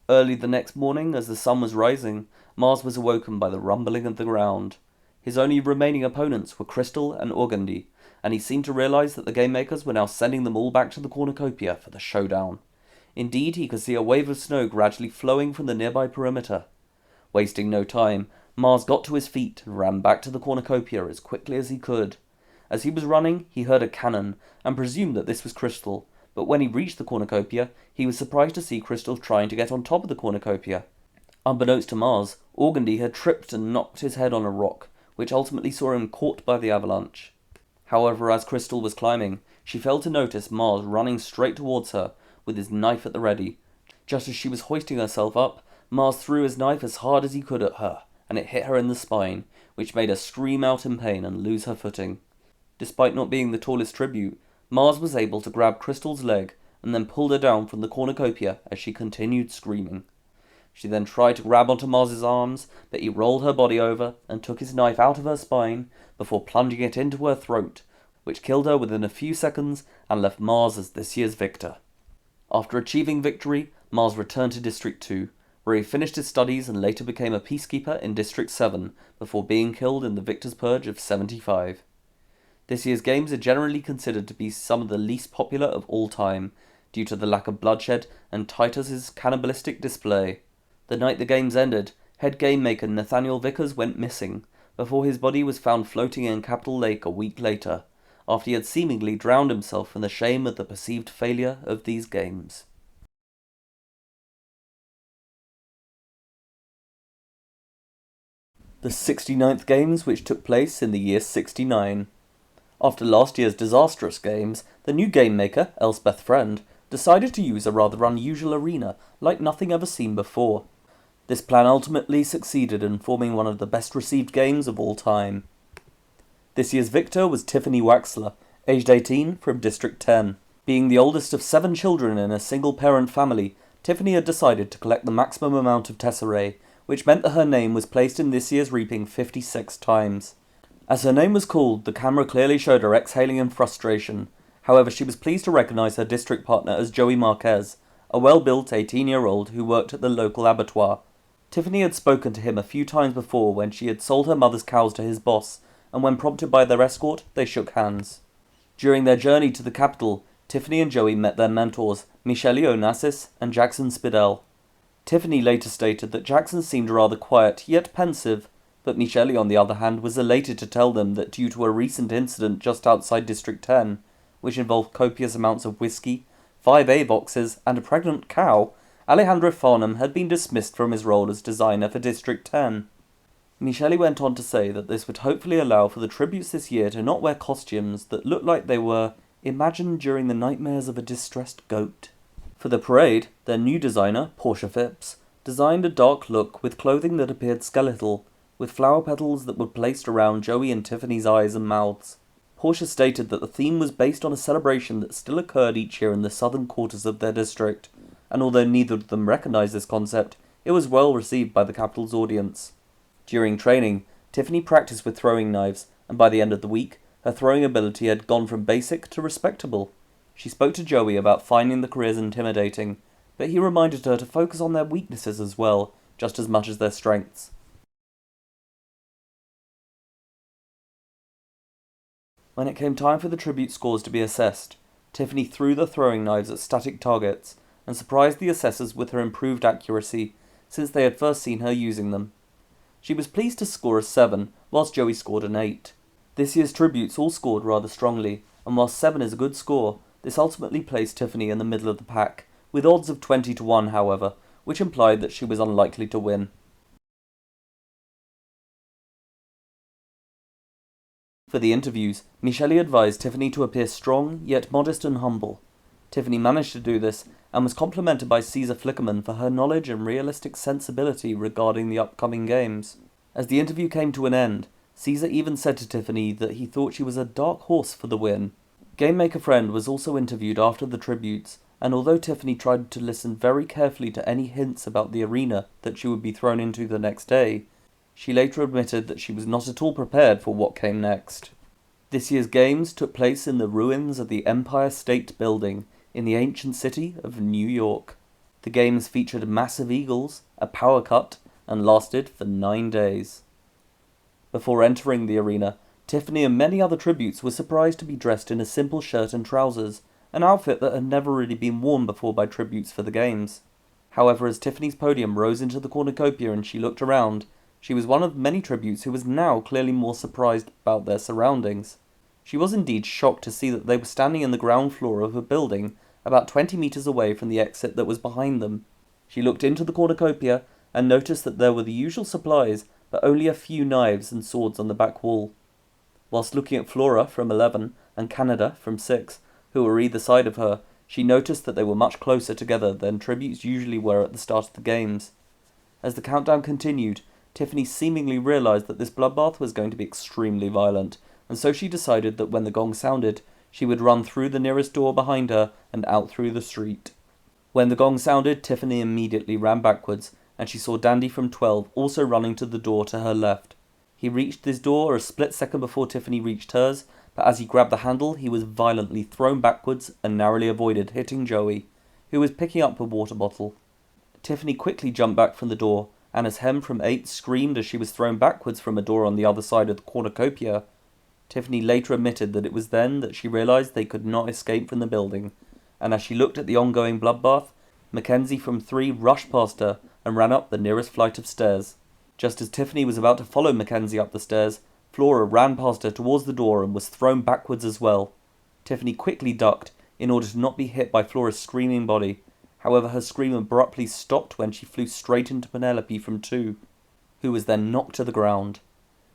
Early the next morning, as the sun was rising, Mars was awoken by the rumbling of the ground. His only remaining opponents were Crystal and Organdy, and he seemed to realize that the game makers were now sending them all back to the cornucopia for the showdown. Indeed, he could see a wave of snow gradually flowing from the nearby perimeter. Wasting no time, Mars got to his feet and ran back to the cornucopia as quickly as he could. As he was running, he heard a cannon, and presumed that this was Crystal, but when he reached the cornucopia, he was surprised to see Crystal trying to get on top of the cornucopia. Unbeknownst to Mars, Organdy had tripped and knocked his head on a rock, which ultimately saw him caught by the avalanche. However, as Crystal was climbing, she failed to notice Mars running straight towards her, with his knife at the ready. Just as she was hoisting herself up, Mars threw his knife as hard as he could at her, and it hit her in the spine, which made her scream out in pain and lose her footing. Despite not being the tallest tribute, Mars was able to grab Crystal's leg and then pulled her down from the cornucopia as she continued screaming. She then tried to grab onto Mars's arms, but he rolled her body over and took his knife out of her spine before plunging it into her throat, which killed her within a few seconds and left Mars as this year's victor. After achieving victory, Mars returned to District 2, where he finished his studies and later became a peacekeeper in District 7 before being killed in the Victor's Purge of 75. This year's games are generally considered to be some of the least popular of all time, due to the lack of bloodshed and Titus's cannibalistic display. The night the games ended, head game maker Nathaniel Vickers went missing, before his body was found floating in Capitol Lake a week later, after he had seemingly drowned himself in the shame of the perceived failure of these games. The 69th Games, which took place in the year 69. After last year's disastrous games, the new game maker, Elspeth Friend, decided to use a rather unusual arena like nothing ever seen before. This plan ultimately succeeded in forming one of the best received games of all time. This year's victor was Tiffany Waxler, aged 18, from District 10. Being the oldest of 7 children in a single-parent family, Tiffany had decided to collect the maximum amount of tesserae, which meant that her name was placed in this year's reaping 56 times. As her name was called, the camera clearly showed her exhaling in frustration. However, she was pleased to recognise her district partner as Joey Marquez, a well-built 18-year-old who worked at the local abattoir. Tiffany had spoken to him a few times before when she had sold her mother's cows to his boss, and when prompted by their escort, they shook hands. During their journey to the capital, Tiffany and Joey met their mentors, Michelle Onassis and Jackson Spidell. Tiffany later stated that Jackson seemed rather quiet, yet pensive, but Michelle, on the other hand, was elated to tell them that due to a recent incident just outside District 10, which involved copious amounts of whiskey, 5 A-boxes, and a pregnant cow, Alejandro Farnham had been dismissed from his role as designer for District 10. Michelle went on to say that this would hopefully allow for the tributes this year to not wear costumes that looked like they were imagined during the nightmares of a distressed goat. For the parade, their new designer, Portia Phipps, designed a dark look with clothing that appeared skeletal, with flower petals that were placed around Joey and Tiffany's eyes and mouths. Portia stated that the theme was based on a celebration that still occurred each year in the southern quarters of their district, and although neither of them recognized this concept, it was well received by the capital's audience. During training, Tiffany practiced with throwing knives, and by the end of the week, her throwing ability had gone from basic to respectable. She spoke to Joey about finding the careers intimidating, but he reminded her to focus on their weaknesses as well, just as much as their strengths. When it came time for the tribute scores to be assessed, Tiffany threw the throwing knives at static targets, and surprised the assessors with her improved accuracy, since they had first seen her using them. She was pleased to score a 7, whilst Joey scored an 8. This year's tributes all scored rather strongly, and whilst 7 is a good score, this ultimately placed Tiffany in the middle of the pack, with odds of 20-1 however, which implied that she was unlikely to win. For the interviews, Michelle advised Tiffany to appear strong, yet modest and humble. Tiffany managed to do this, and was complimented by Caesar Flickerman for her knowledge and realistic sensibility regarding the upcoming games. As the interview came to an end, Caesar even said to Tiffany that he thought she was a dark horse for the win. Game Maker Friend was also interviewed after the tributes, and although Tiffany tried to listen very carefully to any hints about the arena that she would be thrown into the next day, she later admitted that she was not at all prepared for what came next. This year's games took place in the ruins of the Empire State Building in the ancient city of New York. The games featured massive eagles, a power cut, and lasted for 9 days. Before entering the arena, Tiffany and many other tributes were surprised to be dressed in a simple shirt and trousers, an outfit that had never really been worn before by tributes for the games. However, as Tiffany's podium rose into the cornucopia and she looked around, she was one of many tributes who was now clearly more surprised about their surroundings. She was indeed shocked to see that they were standing in the ground floor of a building about 20 meters away from the exit that was behind them. She looked into the cornucopia and noticed that there were the usual supplies, but only a few knives and swords on the back wall. Whilst looking at Flora from 11 and Canada from 6, who were either side of her, she noticed that they were much closer together than tributes usually were at the start of the games. As the countdown continued, Tiffany seemingly realised that this bloodbath was going to be extremely violent, and so she decided that when the gong sounded, she would run through the nearest door behind her and out through the street. When the gong sounded, Tiffany immediately ran backwards, and she saw Dandy from 12 also running to the door to her left. He reached this door a split second before Tiffany reached hers, but as he grabbed the handle, he was violently thrown backwards and narrowly avoided hitting Joey, who was picking up a water bottle. Tiffany quickly jumped back from the door, and as Hem from 8 screamed as she was thrown backwards from a door on the other side of the cornucopia, Tiffany later admitted that it was then that she realised they could not escape from the building, and as she looked at the ongoing bloodbath, Mackenzie from 3 rushed past her and ran up the nearest flight of stairs. Just as Tiffany was about to follow Mackenzie up the stairs, Flora ran past her towards the door and was thrown backwards as well. Tiffany quickly ducked in order to not be hit by Flora's screaming body. However, her scream abruptly stopped when she flew straight into Penelope from 2, who was then knocked to the ground.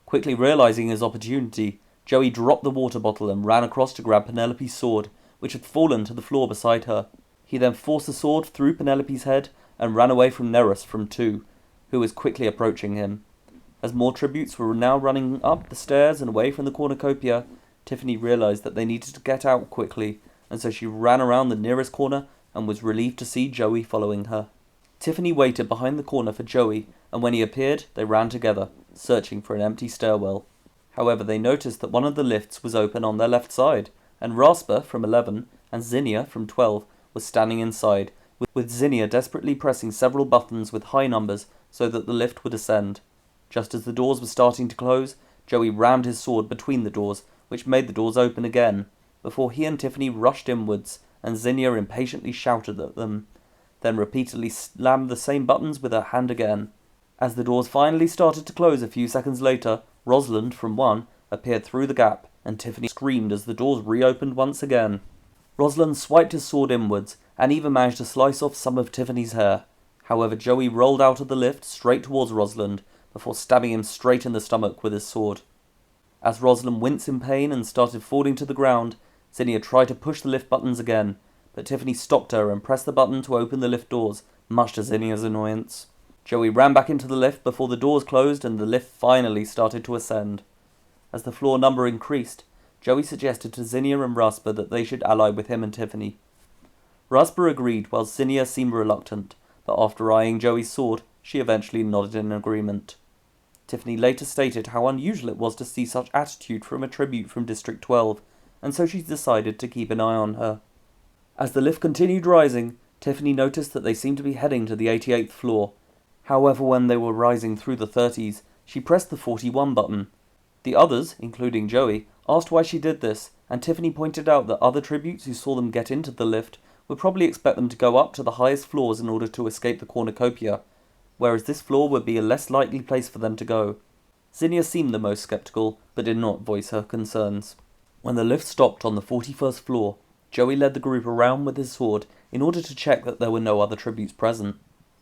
Quickly realising his opportunity, Joey dropped the water bottle and ran across to grab Penelope's sword, which had fallen to the floor beside her. He then forced the sword through Penelope's head and ran away from Nereus from 2, who was quickly approaching him. As more tributes were now running up the stairs and away from the cornucopia, Tiffany realised that they needed to get out quickly, and so she ran around the nearest corner and was relieved to see Joey following her. Tiffany waited behind the corner for Joey, and when he appeared, they ran together, searching for an empty stairwell. However, they noticed that one of the lifts was open on their left side, and Rasper from 11 and Zinnia from 12 was standing inside, with Zinnia desperately pressing several buttons with high numbers so that the lift would ascend. Just as the doors were starting to close, Joey rammed his sword between the doors, which made the doors open again, before he and Tiffany rushed inwards, and Zinnia impatiently shouted at them, then repeatedly slammed the same buttons with her hand again. As the doors finally started to close a few seconds later, Rosalind from 1 appeared through the gap, and Tiffany screamed as the doors reopened once again. Rosalind swiped his sword inwards, and even managed to slice off some of Tiffany's hair. However, Joey rolled out of the lift straight towards Rosalind, before stabbing him straight in the stomach with his sword. As Rosalind winced in pain and started falling to the ground, Zinnia tried to push the lift buttons again, but Tiffany stopped her and pressed the button to open the lift doors, much to Zinnia's annoyance. Joey ran back into the lift before the doors closed and the lift finally started to ascend. As the floor number increased, Joey suggested to Zinnia and Rasper that they should ally with him and Tiffany. Rasper agreed while Zinnia seemed reluctant, but after eyeing Joey's sword, she eventually nodded in agreement. Tiffany later stated how unusual it was to see such attitude from a tribute from District 12, and so she decided to keep an eye on her. As the lift continued rising, Tiffany noticed that they seemed to be heading to the 88th floor. However, when they were rising through the 30s, she pressed the 41 button. The others, including Joey, asked why she did this, and Tiffany pointed out that other tributes who saw them get into the lift would probably expect them to go up to the highest floors in order to escape the cornucopia, whereas this floor would be a less likely place for them to go. Zinnia seemed the most skeptical, but did not voice her concerns. When the lift stopped on the 41st floor, Joey led the group around with his sword in order to check that there were no other tributes present.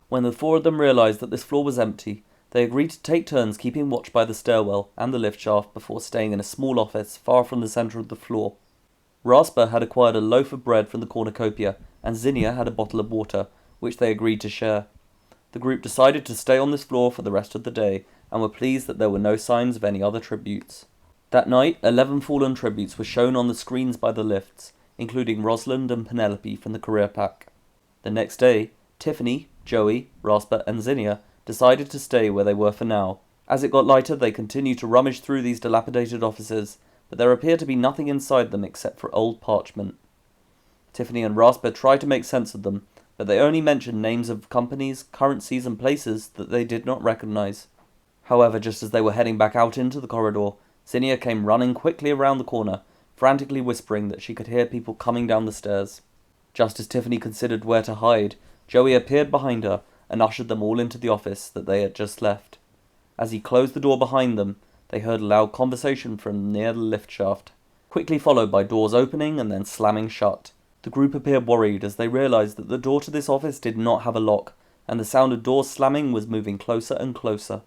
When the 4 of them realised that this floor was empty, they agreed to take turns keeping watch by the stairwell and the lift shaft before staying in a small office far from the centre of the floor. Rasper had acquired a loaf of bread from the cornucopia, and Zinnia had a bottle of water, which they agreed to share. The group decided to stay on this floor for the rest of the day, and were pleased that there were no signs of any other tributes. That night, 11 fallen tributes were shown on the screens by the lifts, including Rosalind and Penelope from the career pack. The next day, Tiffany, Joey, Rasper, and Zinnia decided to stay where they were for now. As it got lighter, they continued to rummage through these dilapidated offices, but there appeared to be nothing inside them except for old parchment. Tiffany and Rasper tried to make sense of them, but they only mentioned names of companies, currencies, and places that they did not recognize. However, just as they were heading back out into the corridor, Zinnia came running quickly around the corner, frantically whispering that she could hear people coming down the stairs. Just as Tiffany considered where to hide, Joey appeared behind her and ushered them all into the office that they had just left. As he closed the door behind them, they heard a loud conversation from near the lift shaft, quickly followed by doors opening and then slamming shut. The group appeared worried as they realised that the door to this office did not have a lock, and the sound of doors slamming was moving closer and closer.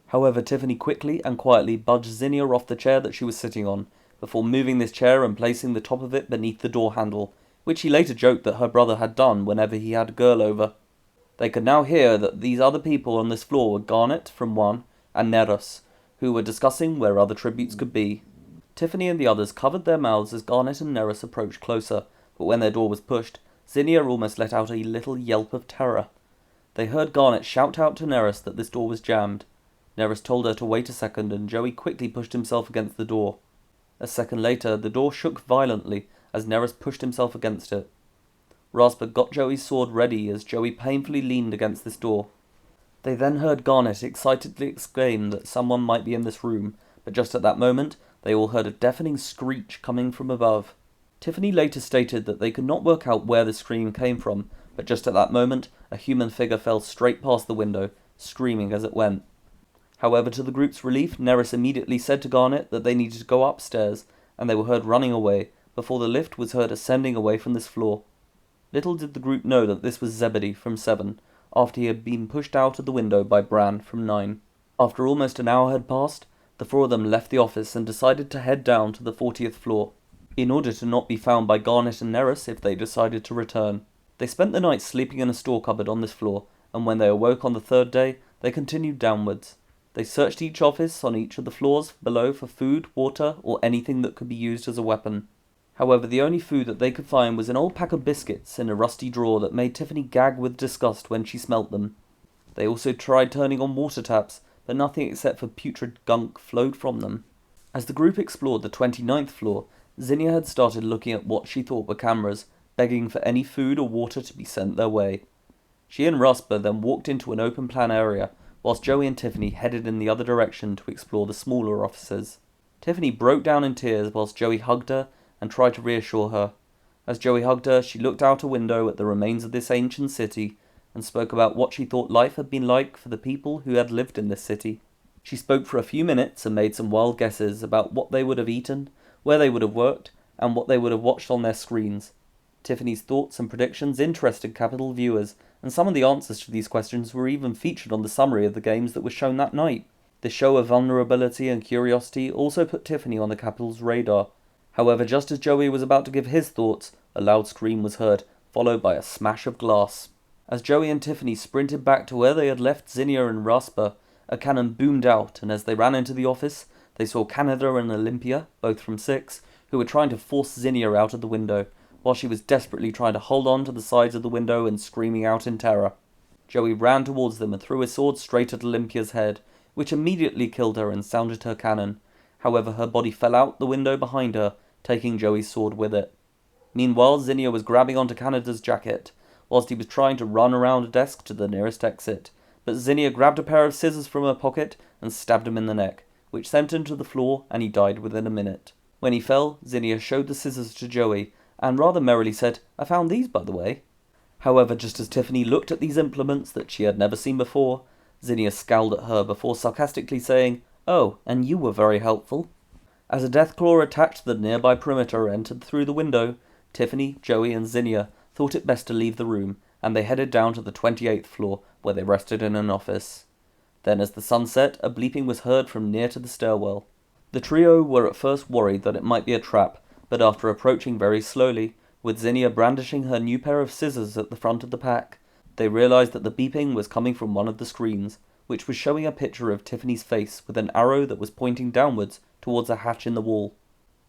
However, Tiffany quickly and quietly budged Zinnia off the chair that she was sitting on, before moving this chair and placing the top of it beneath the door handle, which he later joked that her brother had done whenever he had a girl over. They could now hear that these other people on this floor were Garnet, from one, and Neros, who were discussing where other tributes could be. Tiffany and the others covered their mouths as Garnet and Neros approached closer, but when their door was pushed, Zinnia almost let out a little yelp of terror. They heard Garnet shout out to Neros that this door was jammed. Neros told her to wait a second, and Joey quickly pushed himself against the door. A second later, the door shook violently as Neros pushed himself against it. Rasper got Joey's sword ready as Joey painfully leaned against this door. They then heard Garnet excitedly exclaim that someone might be in this room, but just at that moment, they all heard a deafening screech coming from above. Tiffany later stated that they could not work out where the scream came from, but just at that moment, a human figure fell straight past the window, screaming as it went. However, to the group's relief, Neros immediately said to Garnet that they needed to go upstairs, and they were heard running away, before the lift was heard ascending away from this floor. Little did the group know that this was Zebedee from 7, after he had been pushed out of the window by Bran from 9. After almost an hour had passed, the four of them left the office and decided to head down to the 40th floor, in order to not be found by Garnet and Neros if they decided to return. They spent the night sleeping in a store cupboard on this floor, and when they awoke on the third day, they continued downwards. They searched each office on each of the floors below for food, water, or anything that could be used as a weapon. However, the only food that they could find was an old pack of biscuits in a rusty drawer that made Tiffany gag with disgust when she smelt them. They also tried turning on water taps, but nothing except for putrid gunk flowed from them. As the group explored the 29th floor, Zinnia had started looking at what she thought were cameras, begging for any food or water to be sent their way. She and Rasper then walked into an open-plan area, whilst Joey and Tiffany headed in the other direction to explore the smaller offices. Tiffany broke down in tears whilst Joey hugged her and tried to reassure her. As Joey hugged her, she looked out a window at the remains of this ancient city and spoke about what she thought life had been like for the people who had lived in this city. She spoke for a few minutes and made some wild guesses about what they would have eaten, where they would have worked, and what they would have watched on their screens. Tiffany's thoughts and predictions interested Capital viewers, and some of the answers to these questions were even featured on the summary of the games that was shown that night. The show of vulnerability and curiosity also put Tiffany on the Capital's radar. However, just as Joey was about to give his thoughts, a loud scream was heard, followed by a smash of glass. As Joey and Tiffany sprinted back to where they had left Zinnia and Rasper, a cannon boomed out, and as they ran into the office, they saw Canada and Olympia, both from 6, who were trying to force Zinnia out of the window, while she was desperately trying to hold on to the sides of the window and screaming out in terror. Joey ran towards them and threw his sword straight at Olympia's head, which immediately killed her and sounded her cannon. However, her body fell out the window behind her, taking Joey's sword with it. Meanwhile, Zinnia was grabbing onto Canada's jacket, whilst he was trying to run around a desk to the nearest exit, but Zinnia grabbed a pair of scissors from her pocket and stabbed him in the neck, which sent him to the floor, and he died within a minute. When he fell, Zinnia showed the scissors to Joey, and rather merrily said, "I found these, by the way." However, just as Tiffany looked at these implements that she had never seen before, Zinnia scowled at her before sarcastically saying, "Oh, and you were very helpful." As a deathclaw attached to the nearby perimeter entered through the window, Tiffany, Joey, and Zinnia thought it best to leave the room, and they headed down to the 28th floor, where they rested in an office. Then, as the sun set, a bleeping was heard from near to the stairwell. The trio were at first worried that it might be a trap, but after approaching very slowly, with Zinnia brandishing her new pair of scissors at the front of the pack, they realized that the beeping was coming from one of the screens, which was showing a picture of Tiffany's face with an arrow that was pointing downwards towards a hatch in the wall.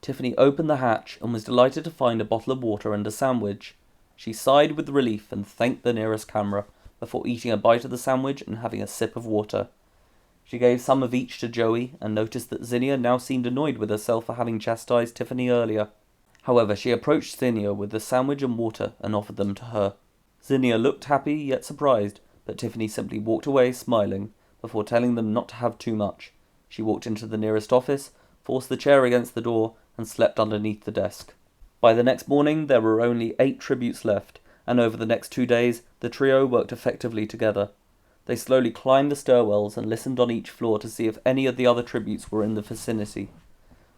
Tiffany opened the hatch and was delighted to find a bottle of water and a sandwich. She sighed with relief and thanked the nearest camera, before eating a bite of the sandwich and having a sip of water. She gave some of each to Joey, and noticed that Zinnia now seemed annoyed with herself for having chastised Tiffany earlier. However, she approached Zinnia with the sandwich and water and offered them to her. Zinnia looked happy yet surprised, but Tiffany simply walked away smiling, before telling them not to have too much. She walked into the nearest office, forced the chair against the door, and slept underneath the desk. By the next morning there were only 8 tributes left, and over the next 2 days the trio worked effectively together. They slowly climbed the stairwells and listened on each floor to see if any of the other tributes were in the vicinity.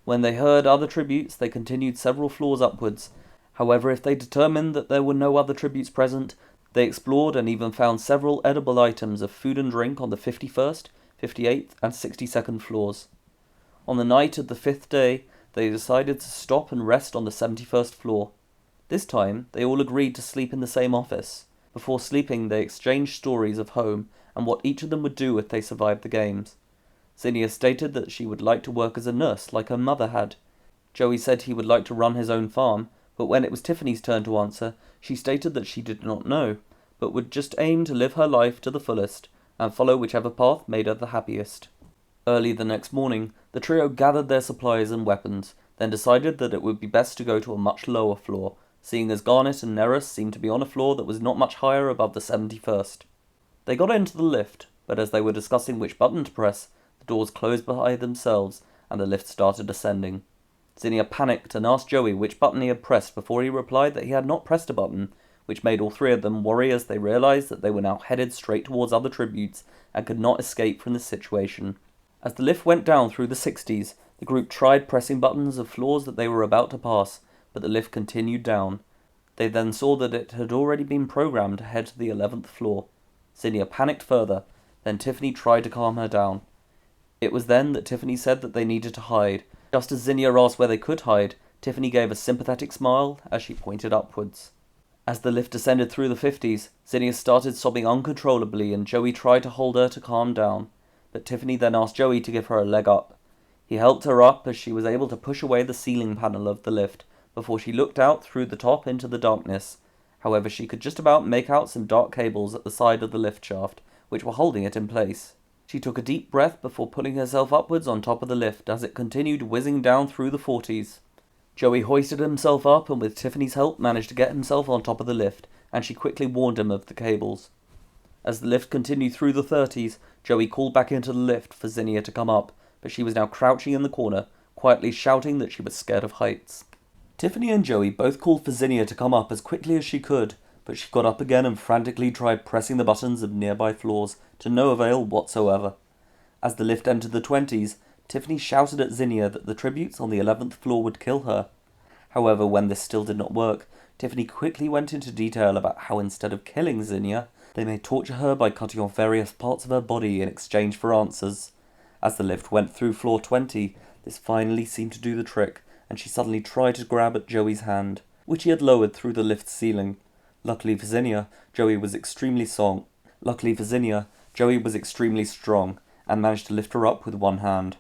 When they heard other tributes, they continued several floors upwards. However, if they determined that there were no other tributes present, they explored and even found several edible items of food and drink on the 51st, 58th, and 62nd floors. On the night of the 5th day, they decided to stop and rest on the 71st floor. This time, they all agreed to sleep in the same office. Before sleeping, they exchanged stories of home and what each of them would do if they survived the games. Zinnia stated that she would like to work as a nurse like her mother had. Joey said he would like to run his own farm, but when it was Tiffany's turn to answer, she stated that she did not know, but would just aim to live her life to the fullest and follow whichever path made her the happiest. Early the next morning, the trio gathered their supplies and weapons, then decided that it would be best to go to a much lower floor, seeing as Garnet and Neris seemed to be on a floor that was not much higher above the 71st. They got into the lift, but as they were discussing which button to press, the doors closed behind themselves and the lift started ascending. Zinnia panicked and asked Joey which button he had pressed before he replied that he had not pressed a button, which made all three of them worry as they realized that they were now headed straight towards other tributes and could not escape from this situation. As the lift went down through the 60s, the group tried pressing buttons of floors that they were about to pass, but the lift continued down. They then saw that it had already been programmed to head to the 11th floor. Zinnia panicked further, then Tiffany tried to calm her down. It was then that Tiffany said that they needed to hide. Just as Zinnia asked where they could hide, Tiffany gave a sympathetic smile as she pointed upwards. As the lift descended through the 50s, Zinnia started sobbing uncontrollably and Joey tried to hold her to calm down, but Tiffany then asked Joey to give her a leg up. He helped her up as she was able to push away the ceiling panel of the lift before she looked out through the top into the darkness. However, she could just about make out some dark cables at the side of the lift shaft, which were holding it in place. She took a deep breath before pulling herself upwards on top of the lift as it continued whizzing down through the 40s. Joey hoisted himself up and with Tiffany's help managed to get himself on top of the lift, and she quickly warned him of the cables. As the lift continued through the 30s, Joey called back into the lift for Zinnia to come up, but she was now crouching in the corner, quietly shouting that she was scared of heights. Tiffany and Joey both called for Zinnia to come up as quickly as she could, but she got up again and frantically tried pressing the buttons of nearby floors, to no avail whatsoever. As the lift entered the 20s, Tiffany shouted at Zinnia that the tributes on the 11th floor would kill her. However, when this still did not work, Tiffany quickly went into detail about how instead of killing Zinnia, they may torture her by cutting off various parts of her body in exchange for answers. As the lift went through floor 20, this finally seemed to do the trick, and she suddenly tried to grab at Joey's hand, which he had lowered through the lift's ceiling. Luckily for Zinnia, Joey was extremely strong, and managed to lift her up with one hand.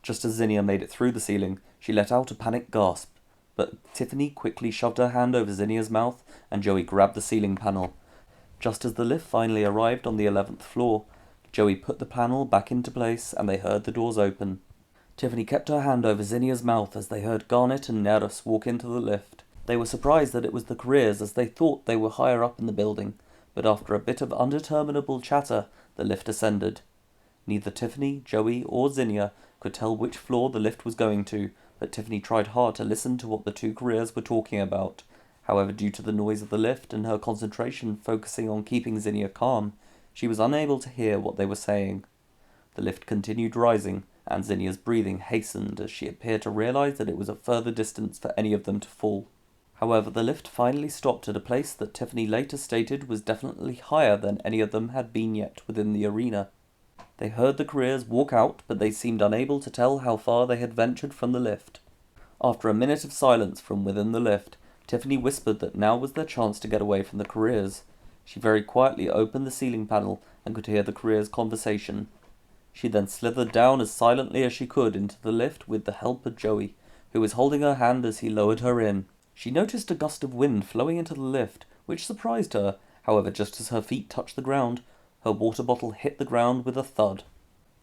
Just as Zinnia made it through the ceiling, she let out a panicked gasp, but Tiffany quickly shoved her hand over Zinnia's mouth, and Joey grabbed the ceiling panel. Just as the lift finally arrived on the 11th floor, Joey put the panel back into place, and they heard the doors open. Tiffany kept her hand over Zinnia's mouth as they heard Garnet and Neris walk into the lift. They were surprised that it was the careers as they thought they were higher up in the building, but after a bit of undeterminable chatter, the lift ascended. Neither Tiffany, Joey, or Zinnia could tell which floor the lift was going to, but Tiffany tried hard to listen to what the two careers were talking about. However, due to the noise of the lift and her concentration focusing on keeping Zinnia calm, she was unable to hear what they were saying. The lift continued rising, and Zinnia's breathing hastened as she appeared to realize that it was a further distance for any of them to fall. However, the lift finally stopped at a place that Tiffany later stated was definitely higher than any of them had been yet within the arena. They heard the careers walk out, but they seemed unable to tell how far they had ventured from the lift. After a minute of silence from within the lift, Tiffany whispered that now was their chance to get away from the careers. She very quietly opened the ceiling panel and could hear the careers' conversation. She then slithered down as silently as she could into the lift with the help of Joey, who was holding her hand as he lowered her in. She noticed a gust of wind flowing into the lift, which surprised her. However, just as her feet touched the ground, her water bottle hit the ground with a thud.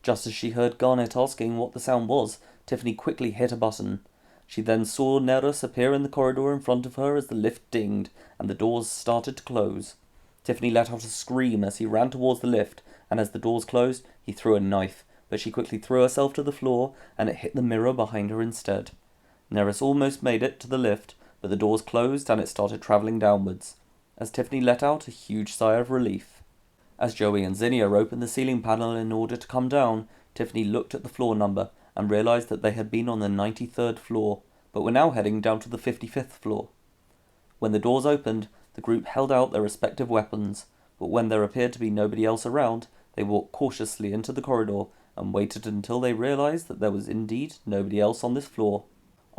Just as she heard Garnet asking what the sound was, Tiffany quickly hit a button. She then saw Neris appear in the corridor in front of her as the lift dinged and the doors started to close. Tiffany let out a scream as he ran towards the lift, and as the doors closed, he threw a knife, but she quickly threw herself to the floor and it hit the mirror behind her instead. Neris almost made it to the lift, but the doors closed and it started travelling downwards, as Tiffany let out a huge sigh of relief. As Joey and Zinnia opened the ceiling panel in order to come down, Tiffany looked at the floor number and realized that they had been on the 93rd floor, but were now heading down to the 55th floor. When the doors opened, the group held out their respective weapons, but when there appeared to be nobody else around, they walked cautiously into the corridor and waited until they realized that there was indeed nobody else on this floor.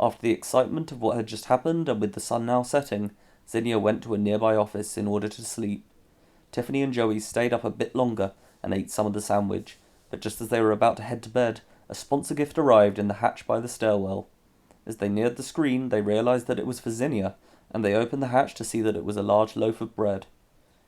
After the excitement of what had just happened and with the sun now setting, Zinnia went to a nearby office in order to sleep. Tiffany and Joey stayed up a bit longer and ate some of the sandwich, but just as they were about to head to bed, a sponsor gift arrived in the hatch by the stairwell. As they neared the screen, they realized that it was for Zinnia, and they opened the hatch to see that it was a large loaf of bread.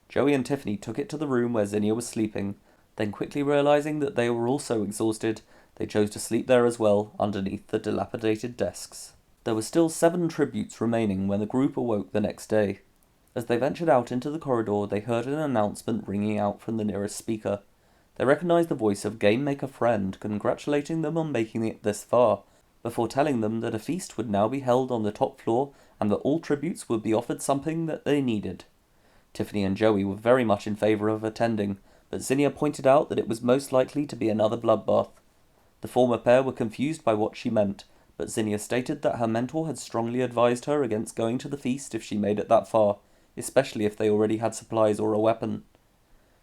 Joey and Tiffany took it to the room where Zinnia was sleeping, then quickly realizing that they were also exhausted, they chose to sleep there as well, underneath the dilapidated desks. There were still 7 tributes remaining when the group awoke the next day. As they ventured out into the corridor, they heard an announcement ringing out from the nearest speaker. They recognized the voice of Game Maker Friend congratulating them on making it this far, before telling them that a feast would now be held on the top floor and that all tributes would be offered something that they needed. Tiffany and Joey were very much in favor of attending, but Zinnia pointed out that it was most likely to be another bloodbath. The former pair were confused by what she meant, but Zinnia stated that her mentor had strongly advised her against going to the feast if she made it that far, especially if they already had supplies or a weapon.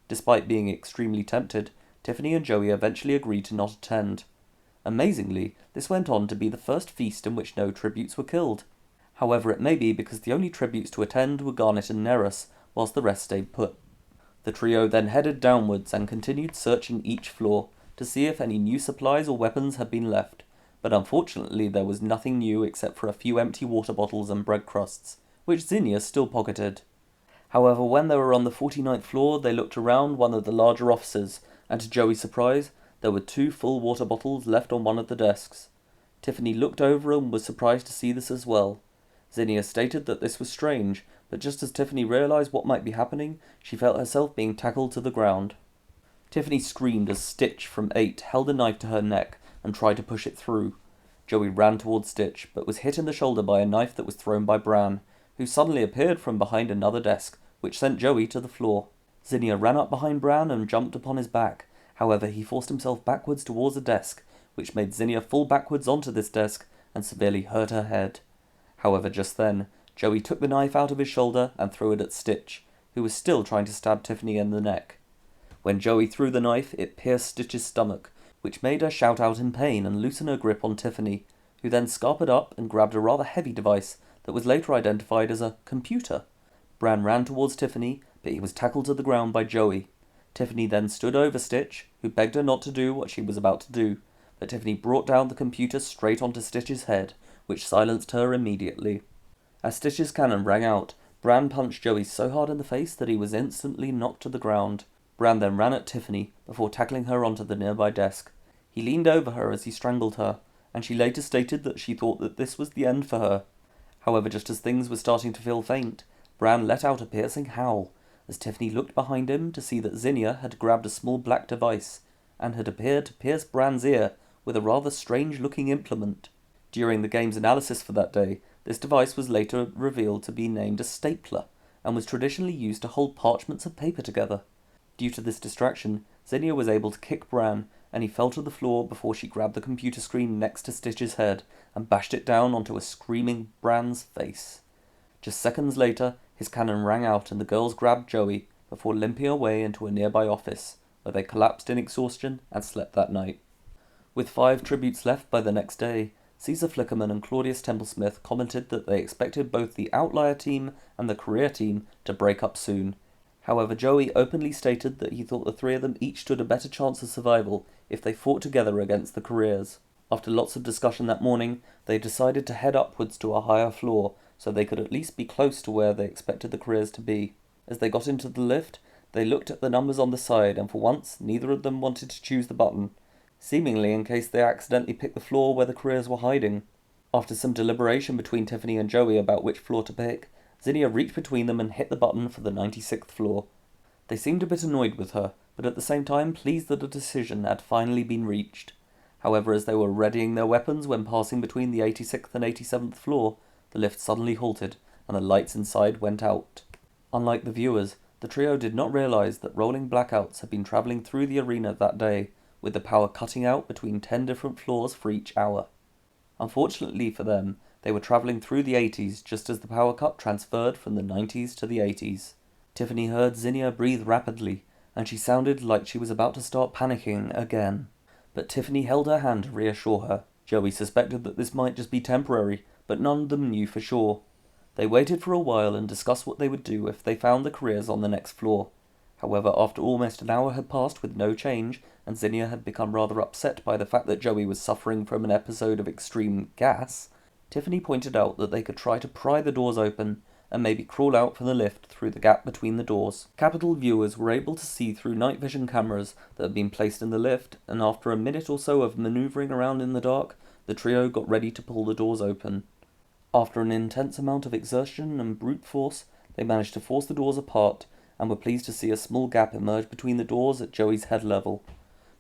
Despite being extremely tempted, Tiffany and Joey eventually agreed to not attend. Amazingly, this went on to be the first feast in which no tributes were killed. However, it may be because the only tributes to attend were Garnet and Neris, whilst the rest stayed put. The trio then headed downwards and continued searching each floor to see if any new supplies or weapons had been left, but unfortunately there was nothing new except for a few empty water bottles and bread crusts, which Zinnia still pocketed. However, when they were on the 49th floor, they looked around one of the larger offices, and to Joey's surprise, there were 2 full water bottles left on one of the desks. Tiffany looked over and was surprised to see this as well. Zinnia stated that this was strange, but just as Tiffany realized what might be happening, she felt herself being tackled to the ground. Tiffany screamed as Stitch from 8 held a knife to her neck and tried to push it through. Joey ran towards Stitch, but was hit in the shoulder by a knife that was thrown by Bran, who suddenly appeared from behind another desk, which sent Joey to the floor. Zinnia ran up behind Bran and jumped upon his back. However, he forced himself backwards towards a desk, which made Zinnia fall backwards onto this desk and severely hurt her head. However, just then, Joey took the knife out of his shoulder and threw it at Stitch, who was still trying to stab Tiffany in the neck. When Joey threw the knife, it pierced Stitch's stomach, which made her shout out in pain and loosen her grip on Tiffany, who then scarpered up and grabbed a rather heavy device that was later identified as a computer. Bran ran towards Tiffany, but he was tackled to the ground by Joey. Tiffany then stood over Stitch, who begged her not to do what she was about to do, but Tiffany brought down the computer straight onto Stitch's head, which silenced her immediately. As Stitch's cannon rang out, Bran punched Joey so hard in the face that he was instantly knocked to the ground. Bran then ran at Tiffany before tackling her onto the nearby desk. He leaned over her as he strangled her, and she later stated that she thought that this was the end for her. However, just as things were starting to feel faint, Bran let out a piercing howl, as Tiffany looked behind him to see that Zinnia had grabbed a small black device, and had appeared to pierce Bran's ear with a rather strange-looking implement. During the game's analysis for that day, this device was later revealed to be named a stapler, and was traditionally used to hold parchments of paper together. Due to this distraction, Zinnia was able to kick Bran, and he fell to the floor before she grabbed the computer screen next to Stitch's head and bashed it down onto a screaming Bran's face. Just seconds later, his cannon rang out and the girls grabbed Joey before limping away into a nearby office, where they collapsed in exhaustion and slept that night. With 5 tributes left by the next day, Caesar Flickerman and Claudius Templesmith commented that they expected both the Outlier team and the Career team to break up soon. However, Joey openly stated that he thought the 3 of them each stood a better chance of survival if they fought together against the Careers. After lots of discussion that morning, they decided to head upwards to a higher floor, so they could at least be close to where they expected the Careers to be. As they got into the lift, they looked at the numbers on the side, and for once, neither of them wanted to choose the button, seemingly in case they accidentally picked the floor where the Careers were hiding. After some deliberation between Tiffany and Joey about which floor to pick, Zinnia reached between them and hit the button for the 96th floor. They seemed a bit annoyed with her, but at the same time pleased that a decision had finally been reached. However, as they were readying their weapons when passing between the 86th and 87th floor, the lift suddenly halted, and the lights inside went out. Unlike the viewers, the trio did not realize that rolling blackouts had been traveling through the arena that day, with the power cutting out between 10 different floors for each hour. Unfortunately for them, they were traveling through the 80s just as the power cut transferred from the 90s to the 80s. Tiffany heard Zinnia breathe rapidly, and she sounded like she was about to start panicking again. But Tiffany held her hand to reassure her. Joey suspected that this might just be temporary, but none of them knew for sure. They waited for a while and discussed what they would do if they found the careers on the next floor. However, after almost an hour had passed with no change, and Zinnia had become rather upset by the fact that Joey was suffering from an episode of extreme gas, Tiffany pointed out that they could try to pry the doors open and maybe crawl out from the lift through the gap between the doors. Capital viewers were able to see through night vision cameras that had been placed in the lift, and after a minute or so of manoeuvring around in the dark, the trio got ready to pull the doors open. After an intense amount of exertion and brute force, they managed to force the doors apart, and were pleased to see a small gap emerge between the doors at Joey's head level,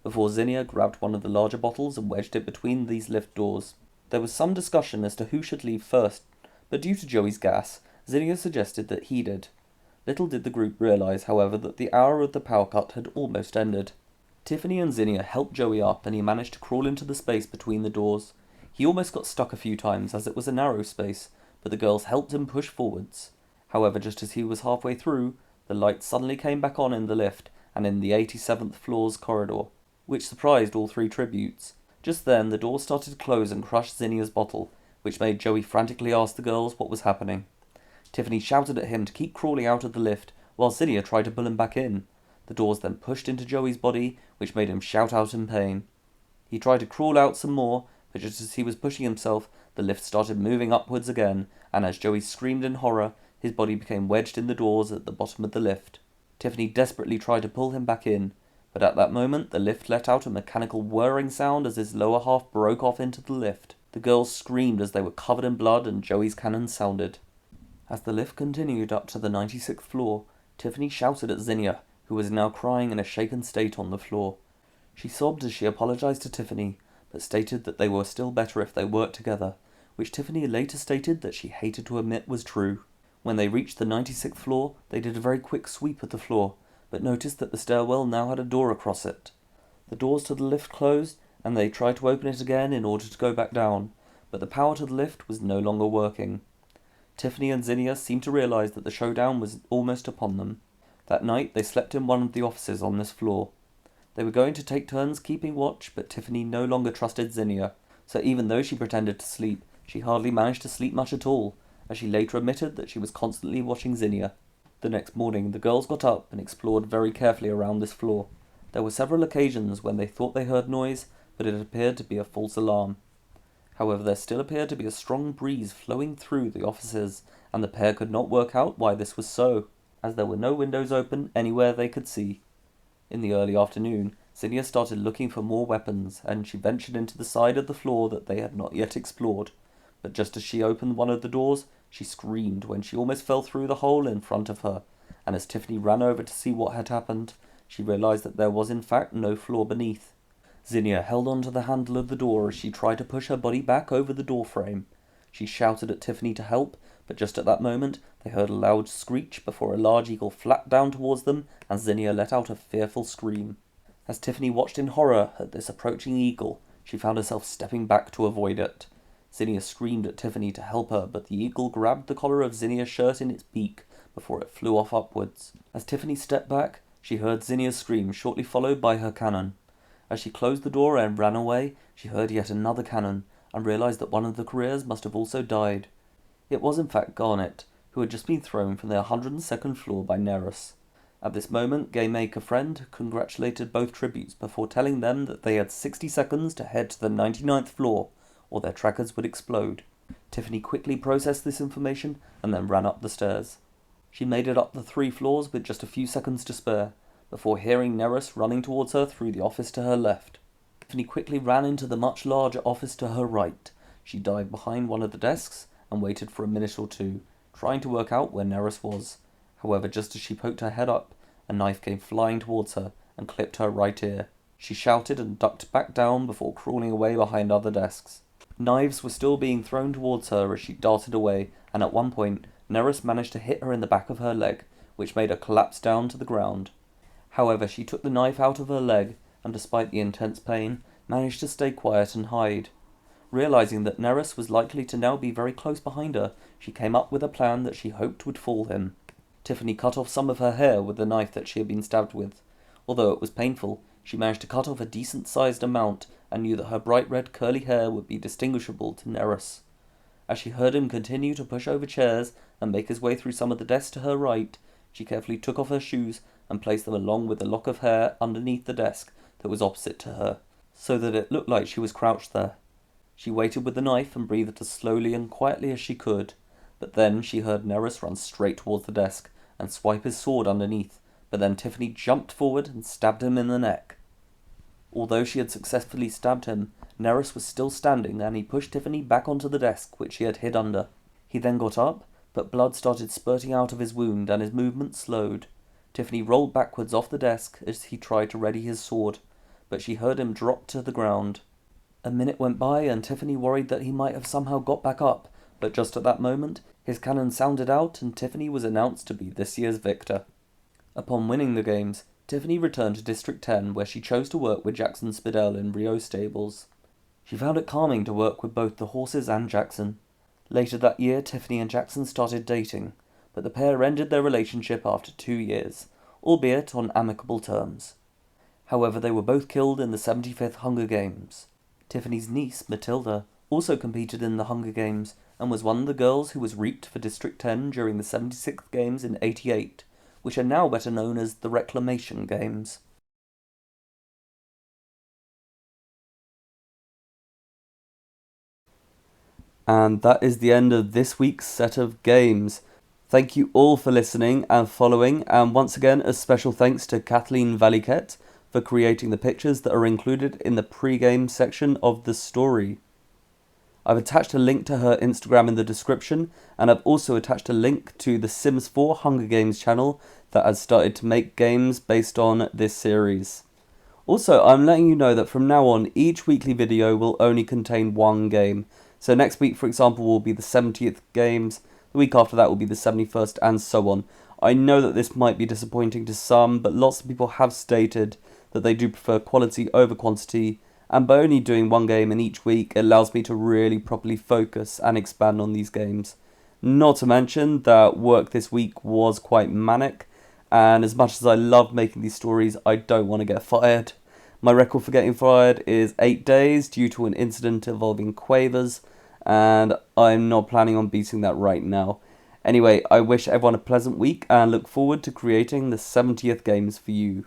before Zinnia grabbed one of the larger bottles and wedged it between these lift doors. There was some discussion as to who should leave first, but due to Joey's gas, Zinnia suggested that he did. Little did the group realise, however, that the hour of the power cut had almost ended. Tiffany and Zinnia helped Joey up, and he managed to crawl into the space between the doors. He almost got stuck a few times, as it was a narrow space, but the girls helped him push forwards. However, just as he was halfway through, the light suddenly came back on in the lift and in the 87th floor's corridor, which surprised all three tributes. Just then, the door started to close and crush Zinnia's bottle, which made Joey frantically ask the girls what was happening. Tiffany shouted at him to keep crawling out of the lift, while Zinnia tried to pull him back in. The doors then pushed into Joey's body, which made him shout out in pain. He tried to crawl out some more, but just as he was pushing himself, the lift started moving upwards again, and as Joey screamed in horror, his body became wedged in the doors at the bottom of the lift. Tiffany desperately tried to pull him back in, but at that moment the lift let out a mechanical whirring sound as his lower half broke off into the lift. The girls screamed as they were covered in blood, and Joey's cannon sounded. As the lift continued up to the 96th floor, Tiffany shouted at Zinnia, who was now crying in a shaken state on the floor. She sobbed as she apologized to Tiffany, but stated that they were still better if they worked together, which Tiffany later stated that she hated to admit was true. When they reached the 96th floor, they did a very quick sweep of the floor, but noticed that the stairwell now had a door across it. The doors to the lift closed, and they tried to open it again in order to go back down, but the power to the lift was no longer working. Tiffany and Zinnia seemed to realize that the showdown was almost upon them. That night they slept in one of the offices on this floor. They were going to take turns keeping watch, but Tiffany no longer trusted Zinnia, so even though she pretended to sleep, she hardly managed to sleep much at all, as she later admitted that she was constantly watching Zinnia. The next morning the girls got up and explored very carefully around this floor. There were several occasions when they thought they heard noise, but it appeared to be a false alarm. However, there still appeared to be a strong breeze flowing through the offices, and the pair could not work out why this was so, as there were no windows open anywhere they could see. In the early afternoon, Zinnia started looking for more weapons, and she ventured into the side of the floor that they had not yet explored. But just as she opened one of the doors, she screamed when she almost fell through the hole in front of her, and as Tiffany ran over to see what had happened, she realized that there was in fact no floor beneath. Zinnia held on to the handle of the door as she tried to push her body back over the door frame. She shouted at Tiffany to help, but just at that moment they heard a loud screech before a large eagle flapped down towards them, and Zinnia let out a fearful scream. As Tiffany watched in horror at this approaching eagle, she found herself stepping back to avoid it. Zinnia screamed at Tiffany to help her, but the eagle grabbed the collar of Zinnia's shirt in its beak before it flew off upwards. As Tiffany stepped back, she heard Zinnia's scream, shortly followed by her cannon. As she closed the door and ran away, she heard yet another cannon, and realized that one of the careers must have also died. It was in fact Garnet, who had just been thrown from the 102nd floor by Neris. At this moment, Game Maker Friend congratulated both tributes before telling them that they had 60 seconds to head to the 99th floor, or their trackers would explode. Tiffany quickly processed this information and then ran up the stairs. She made it up the 3 floors with just a few seconds to spare, before hearing Neris running towards her through the office to her left. Tiffany quickly ran into the much larger office to her right. She dived behind one of the desks and waited for a minute or two, trying to work out where Neris was. However, just as she poked her head up, a knife came flying towards her and clipped her right ear. She shouted and ducked back down before crawling away behind other desks. Knives were still being thrown towards her as she darted away, and at one point, Neris managed to hit her in the back of her leg, which made her collapse down to the ground. However, she took the knife out of her leg, and despite the intense pain, managed to stay quiet and hide. Realizing that Neris was likely to now be very close behind her, she came up with a plan that she hoped would fool him. Tiffany cut off some of her hair with the knife that she had been stabbed with. Although it was painful, she managed to cut off a decent-sized amount and knew that her bright red curly hair would be distinguishable to Neris. As she heard him continue to push over chairs and make his way through some of the desks to her right, she carefully took off her shoes and placed them along with the lock of hair underneath the desk that was opposite to her, so that it looked like she was crouched there. She waited with the knife and breathed as slowly and quietly as she could, but then she heard Nerys run straight towards the desk and swipe his sword underneath, but then Tiffany jumped forward and stabbed him in the neck. Although she had successfully stabbed him, Nerys was still standing, and he pushed Tiffany back onto the desk, which he had hid under. He then got up, but blood started spurting out of his wound and his movement slowed. Tiffany rolled backwards off the desk as he tried to ready his sword, but she heard him drop to the ground. A minute went by, and Tiffany worried that he might have somehow got back up, but just at that moment, his cannon sounded out and Tiffany was announced to be this year's victor. Upon winning the games, Tiffany returned to District 10, where she chose to work with Jackson Spidell in Rio stables. She found it calming to work with both the horses and Jackson. Later that year, Tiffany and Jackson started dating, but the pair ended their relationship after 2 years, albeit on amicable terms. However, they were both killed in the 75th Hunger Games. Tiffany's niece, Matilda, also competed in the Hunger Games and was one of the girls who was reaped for District 10 during the 76th Games in 88, which are now better known as the Reclamation Games. And that is the end of this week's set of games. Thank you all for listening and following, and once again a special thanks to Kathleen Valiquette for creating the pictures that are included in the pre-game section of the story. I've attached a link to her Instagram in the description, and I've also attached a link to the Sims 4 Hunger Games channel that has started to make games based on this series. Also, I'm letting you know that from now on, each weekly video will only contain one game. So next week, for example, will be the 70th Games, the week after that will be the 71st, and so on. I know that this might be disappointing to some, but lots of people have stated that they do prefer quality over quantity, and by only doing one game in each week, it allows me to really properly focus and expand on these games. Not to mention that work this week was quite manic, and as much as I love making these stories, I don't want to get fired. My record for getting fired is 8 days due to an incident involving quavers, and I'm not planning on beating that right now. Anyway, I wish everyone a pleasant week and look forward to creating the 70th Games for you.